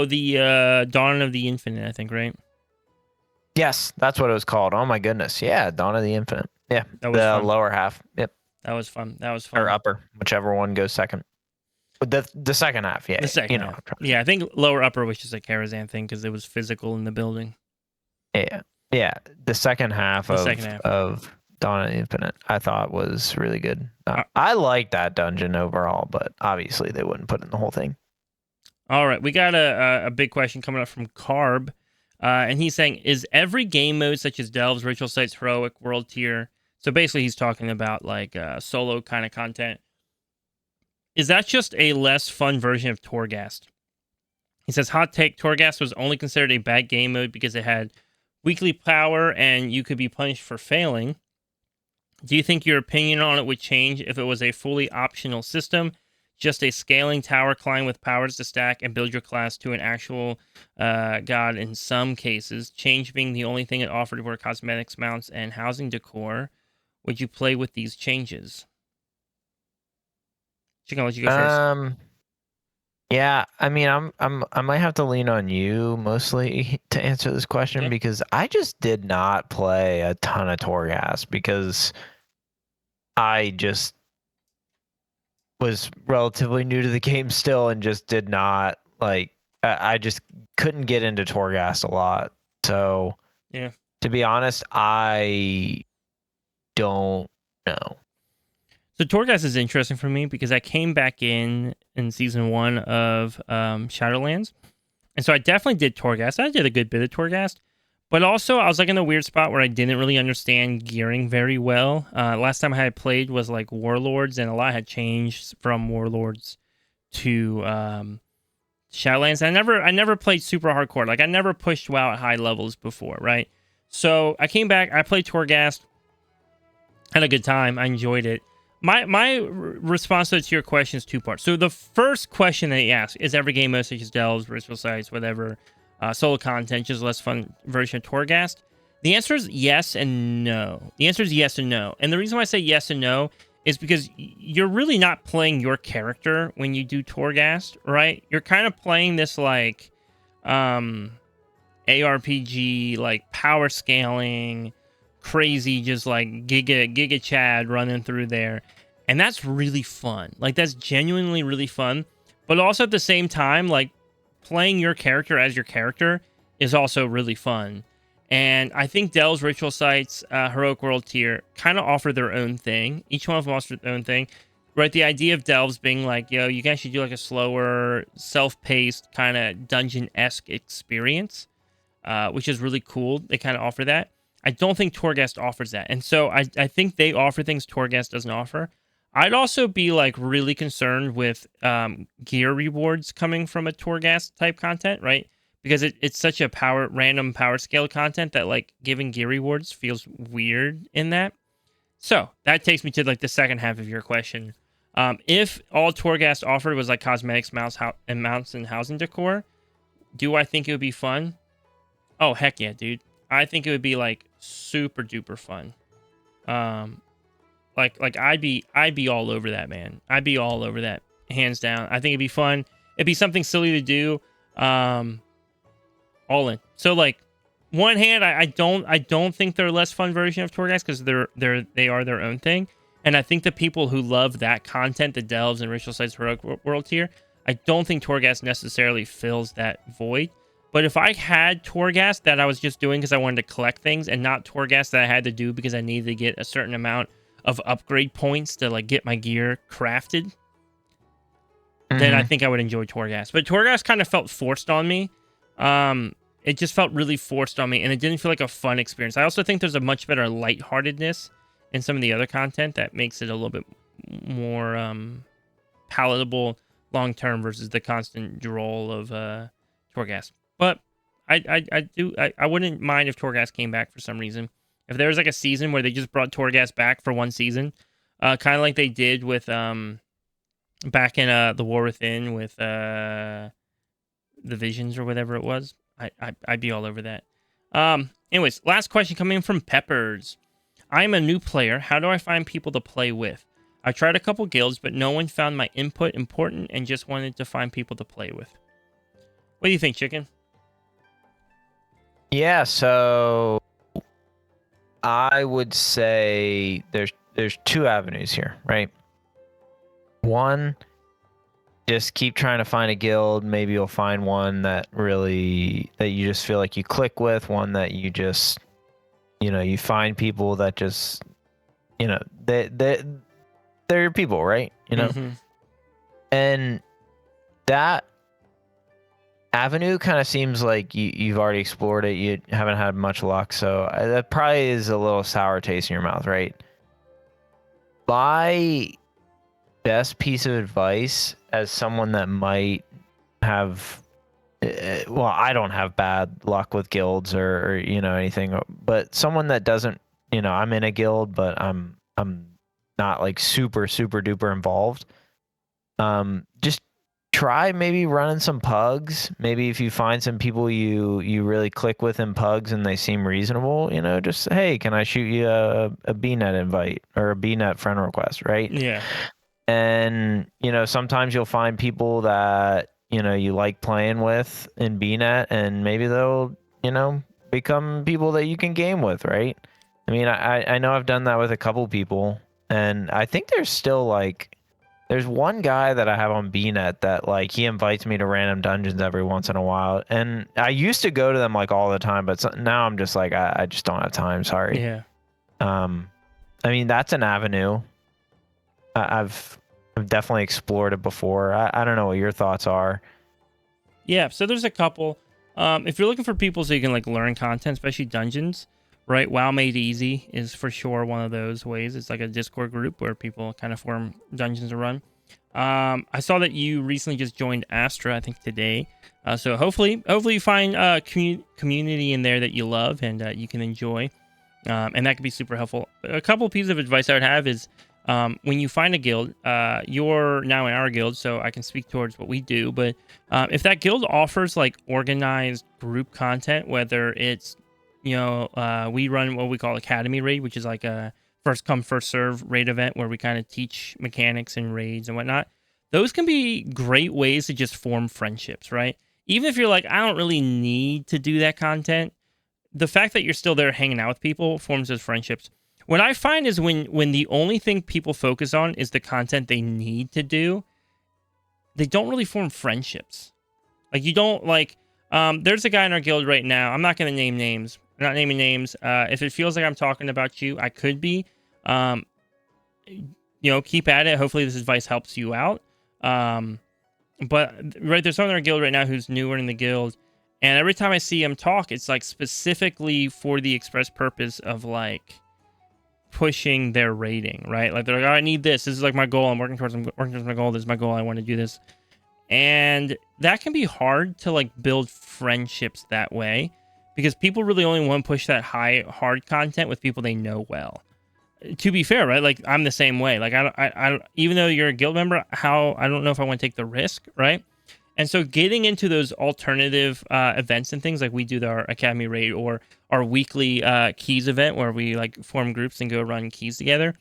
The Dawn of the Infinite, I think, right? Yes, that's what it was called. Oh my goodness. Yeah, Dawn of the Infinite. Yeah, That was the fun. lower half. Yep. That was fun. Or upper, whichever one goes second. The second half, yeah. The second half. Yeah, I think lower upper was just a Karazhan thing because it was physical in the building. Yeah. The second half of Dawn of the Infinite, I thought was really good. I liked that dungeon overall, but obviously they wouldn't put in the whole thing. All right, we got a big question coming up from Carb, and he's saying, is every game mode such as Delves, Ritual Sites, Heroic, World Tier, so basically he's talking about like solo kind of content, is that just a less fun version of Torghast? He says, hot take, Torghast was only considered a bad game mode because it had weekly power and you could be punished for failing. Do you think your opinion on it would change if it was a fully optional system? Just a scaling tower climb with powers to stack and build your class to an actual god in some cases. Change being the only thing it offered were cosmetics, mounts, and housing decor. Would you play with these changes? Chicken, I'll let you go first. Yeah, I mean, I might have to lean on you mostly to answer this question because I just did not play a ton of Torghast because I just was relatively new to the game still and just did not I just couldn't get into Torghast a lot. So yeah, to be honest, I don't know. So Torghast is interesting for me because I came back in season 1 of Shadowlands, and so I definitely did Torghast. I did a good bit of Torghast, but also I was like in a weird spot where I didn't really understand gearing very well. Last time I had played was like Warlords, and a lot had changed from Warlords to Shadowlands. I never played super hardcore. Like I never pushed WoW at high levels before, right? So I came back, I played Torghast, had a good time, I enjoyed it. My response to your question is two parts. So the first question that he asked is every game mode such as Delves, Ritual Sites, whatever, solo content, just a less fun version of Torghast? The answer is yes and no. The answer is yes and no. And the reason why I say yes and no is because you're really not playing your character when you do Torghast, right? You're kind of playing this like ARPG, like power scaling, crazy, just like Giga Chad running through there. And that's really fun. Like, that's genuinely really fun. But also at the same time, like, playing your character as your character is also really fun. And I think Delves, Ritual Sites, Heroic World Tier kind of offer their own thing. Each one of them offers their own thing. Right? The idea of Delves being like, yo, you guys should do like a slower, self-paced, kind of dungeon-esque experience, which is really cool. They kind of offer that. I don't think Torghast offers that. And so I think they offer things Torghast doesn't offer. I'd also be like really concerned with gear rewards coming from a Torghast type content, right? Because it's such a random power scale content that like giving gear rewards feels weird in that. So that takes me to like the second half of your question. If all Torghast offered was like cosmetics, mounts, and housing decor, do I think it would be fun? Oh, heck yeah, dude. I think it would be like super duper fun. Like I'd be all over that, man. I'd be all over that, hands down. I think it'd be fun. It'd be something silly to do. All in. So like, one hand, I don't think they're a less fun version of Torghast because they are their own thing. And I think the people who love that content, the Delves and Ritual Sites Heroic World Tier, I don't think Torghast necessarily fills that void. But if I had Torghast that I was just doing because I wanted to collect things and not Torghast that I had to do because I needed to get a certain amount of upgrade points to like get my gear crafted, then I think I would enjoy Torghast. But Torghast kind of felt forced on me. It just felt really forced on me, and it didn't feel like a fun experience. I also think there's a much better lightheartedness in some of the other content that makes it a little bit more palatable long term versus the constant drawl of Torghast. But I wouldn't mind if Torghast came back for some reason. If there was like a season where they just brought Torghast back for one season, kind of like they did with back in the War Within with the Visions or whatever it was, I'd be all over that. Anyways, last question coming from Peppers. I'm a new player. How do I find people to play with? I tried a couple guilds, but no one found my input important and just wanted to find people to play with. What do you think, Chicken? Yeah, so I would say there's two avenues here, right? One, just keep trying to find a guild. Maybe you'll find one that you just feel like you click with, one that you just, you find people that just, they're your people, right? Mm-hmm. And that avenue kind of seems like you've already explored it. You haven't had much luck. So that probably is a little sour taste in your mouth, right? My best piece of advice as someone that might have, well, I don't have bad luck with guilds or anything, but someone that doesn't, I'm in a guild, but I'm not like super duper involved. Just try maybe running some pugs. Maybe if you find some people you really click with in pugs and they seem reasonable, just, hey, can I shoot you a BNet invite or a BNet friend request, right? Yeah. And sometimes you'll find people that you like playing with in BNet, and maybe they'll become people that you can game with, right? I mean, I know I've done that with a couple people, and I think there's still there's one guy that I have on BNet that he invites me to random dungeons every once in a while, and I used to go to them all the time, but now I'm just I just don't have time. Sorry. Yeah. I mean, that's an avenue. I've definitely explored it before. I don't know what your thoughts are. Yeah, so there's a couple. If you're looking for people so you can learn content, especially dungeons, right? WoW Made Easy is for sure one of those ways. It's like a Discord group where people kind of form dungeons to run. I saw that you recently just joined Astra, I think today. So hopefully you find a community in there that you love and you can enjoy. And that could be super helpful. A couple pieces of advice I would have is when you find a guild, you're now in our guild, so I can speak towards what we do. But if that guild offers organized group content, whether it's, we run what we call Academy Raid, which is like a first come, first serve raid event where we kind of teach mechanics and raids and whatnot. Those can be great ways to just form friendships, right? Even if you're I don't really need to do that content, the fact that you're still there hanging out with people forms those friendships. What I find is when the only thing people focus on is the content they need to do, they don't really form friendships. You don't there's a guy in our guild right now. I'm not going to name names. I'm not naming names. If it feels like I'm talking about you, I could be. Keep at it. Hopefully this advice helps you out. But right, there's someone in our guild right now who's newer in the guild. And every time I see him talk, it's specifically for the express purpose of pushing their rating, right? They're I need this. This is my goal. I'm working towards my goal. This is my goal. I want to do this. And that can be hard to build friendships that way because people really only want to push that hard content with people they know well. To be fair, right? I'm the same way. I even though you're a guild member, I don't know if I want to take the risk, right? And so getting into those alternative events and things we do our Academy Raid or our weekly keys event where we form groups and go run keys together.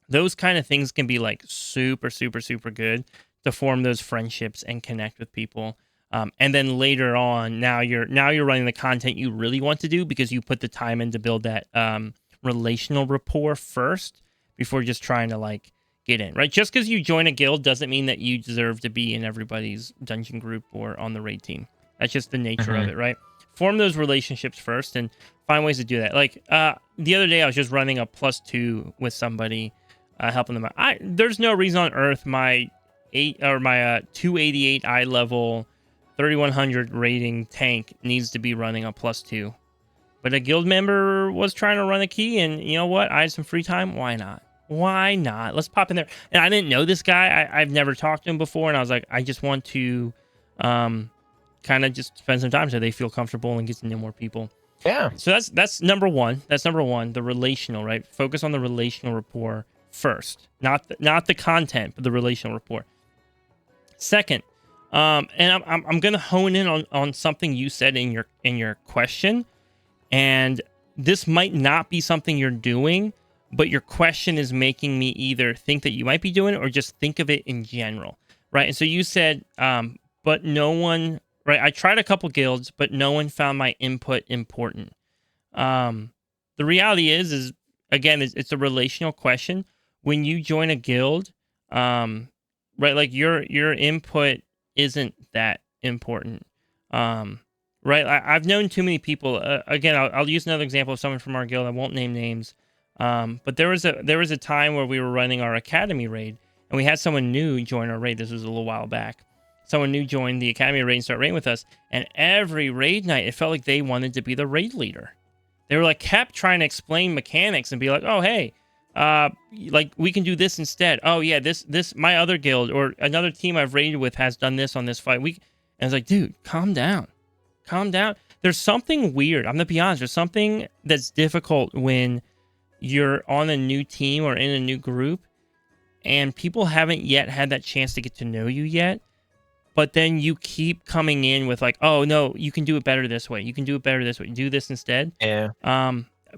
Those kind of things can be super, super, super good to form those friendships and connect with people. And then later on, now you're running the content you really want to do because you put the time in to build that relational rapport first before just trying to get in, right? Just because you join a guild doesn't mean that you deserve to be in everybody's dungeon group or on the raid team. That's just the nature of it, right? Form those relationships first and find ways to do that. The other day I was just running a +2 with somebody, helping them out. There's no reason on earth my 288 eye level 3100 rating tank needs to be running a +2. but a guild member was trying to run a key, and you know what? I had some free time. Why not? Why not? Let's pop in there. And I didn't know this guy. I've never talked to him before, and I was like, I just want to kind of just spend some time so they feel comfortable and get to know more people. Yeah. So that's number one. That's number one. The relational, right? Focus on the relational rapport first, not the content, but the relational rapport. Second, and I'm gonna hone in on something you said in your question, and this might not be something you're doing, but your question is making me either think that you might be doing it or just think of it in general, right? And so you said, but no one. Right, I tried a couple guilds, but no one found my input important. The reality is again, it's a relational question. When you join a guild, right, like your input isn't that important. Right, I've known too many people. Again, I'll use another example of someone from our guild. I won't name names, but there was a time where we were running our academy raid, and we had someone new join our raid. This was a little while back. Someone new joined the Academy raid and started raiding with us. And every raid night, it felt like they wanted to be the raid leader. They were like, kept trying to explain mechanics and be like, oh, hey, like we can do this instead. Oh, yeah, this my other guild or another team I've raided with has done this on this fight. And it's like, dude, calm down. Calm down. There's something weird. I'm going to be honest. There's something that's difficult when you're on a new team or in a new group and people haven't yet had that chance to get to know you yet. But then you keep coming in with like, oh, no, you can do it better this way. You can do it better this way. Do this instead. Yeah.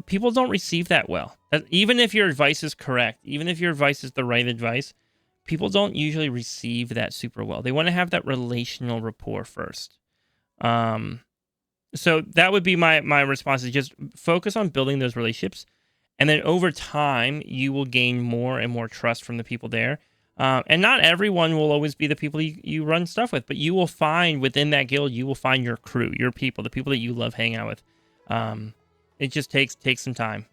People don't receive that well. Even if your advice is correct, even if your advice is the right advice, people don't usually receive that super well. They want to have that relational rapport first. So that would be my response is just focus on building those relationships. And then over time, you will gain more and more trust from the people there. And not everyone will always be the people you run stuff with, but you will find within that guild, you will find your crew, your people, the people that you love hanging out with. It just takes some time.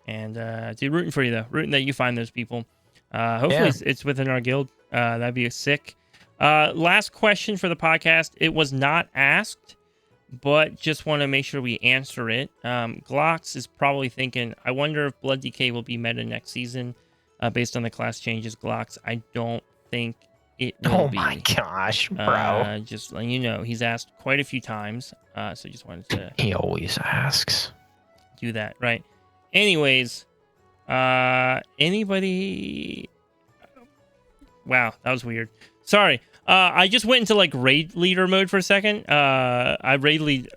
And dude, rooting for you, though. Rooting that you find those people. Hopefully it's within our guild. That'd be sick. Last question for the podcast. It was not asked, but just want to make sure we answer it. Glocks is probably thinking, I wonder if Blood Decay will be meta next season. Based on the class changes, Glocks, I don't think it will be. Oh my gosh, bro. Just letting you know, he's asked quite a few times, so just wanted to... He always asks. Do that, right? Anyways, anybody... Wow, that was weird. Sorry. I just went into like raid leader mode for a second. I raid lead,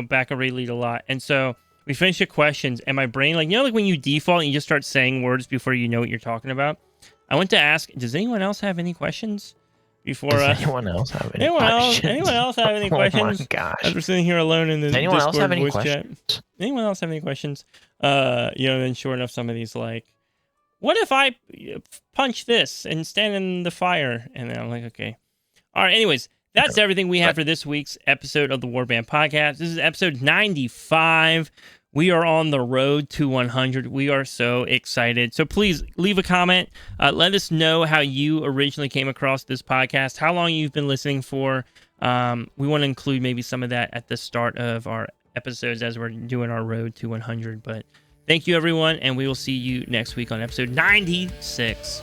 back a raid lead a lot. And so... we finished the questions, and my brain, like when you default and you just start saying words before you know what you're talking about. I went to ask, does anyone else have any questions? Before does anyone else have any questions? Anyone else have any questions? Oh my gosh! As we're sitting here alone in the anyone Discord else have any voice questions? chat. Anyone else have any questions? And sure enough, some of these like, what if I punch this and stand in the fire? And then I'm like, okay, all right. Anyways. That's everything we have for this week's episode of the Warband Podcast. This is episode 95. We are on the road to 100. We are so excited. So please leave a comment. Let us know how you originally came across this podcast, how long you've been listening for. We want to include maybe some of that at the start of our episodes as we're doing our road to 100. But thank you, everyone, and we will see you next week on episode 96.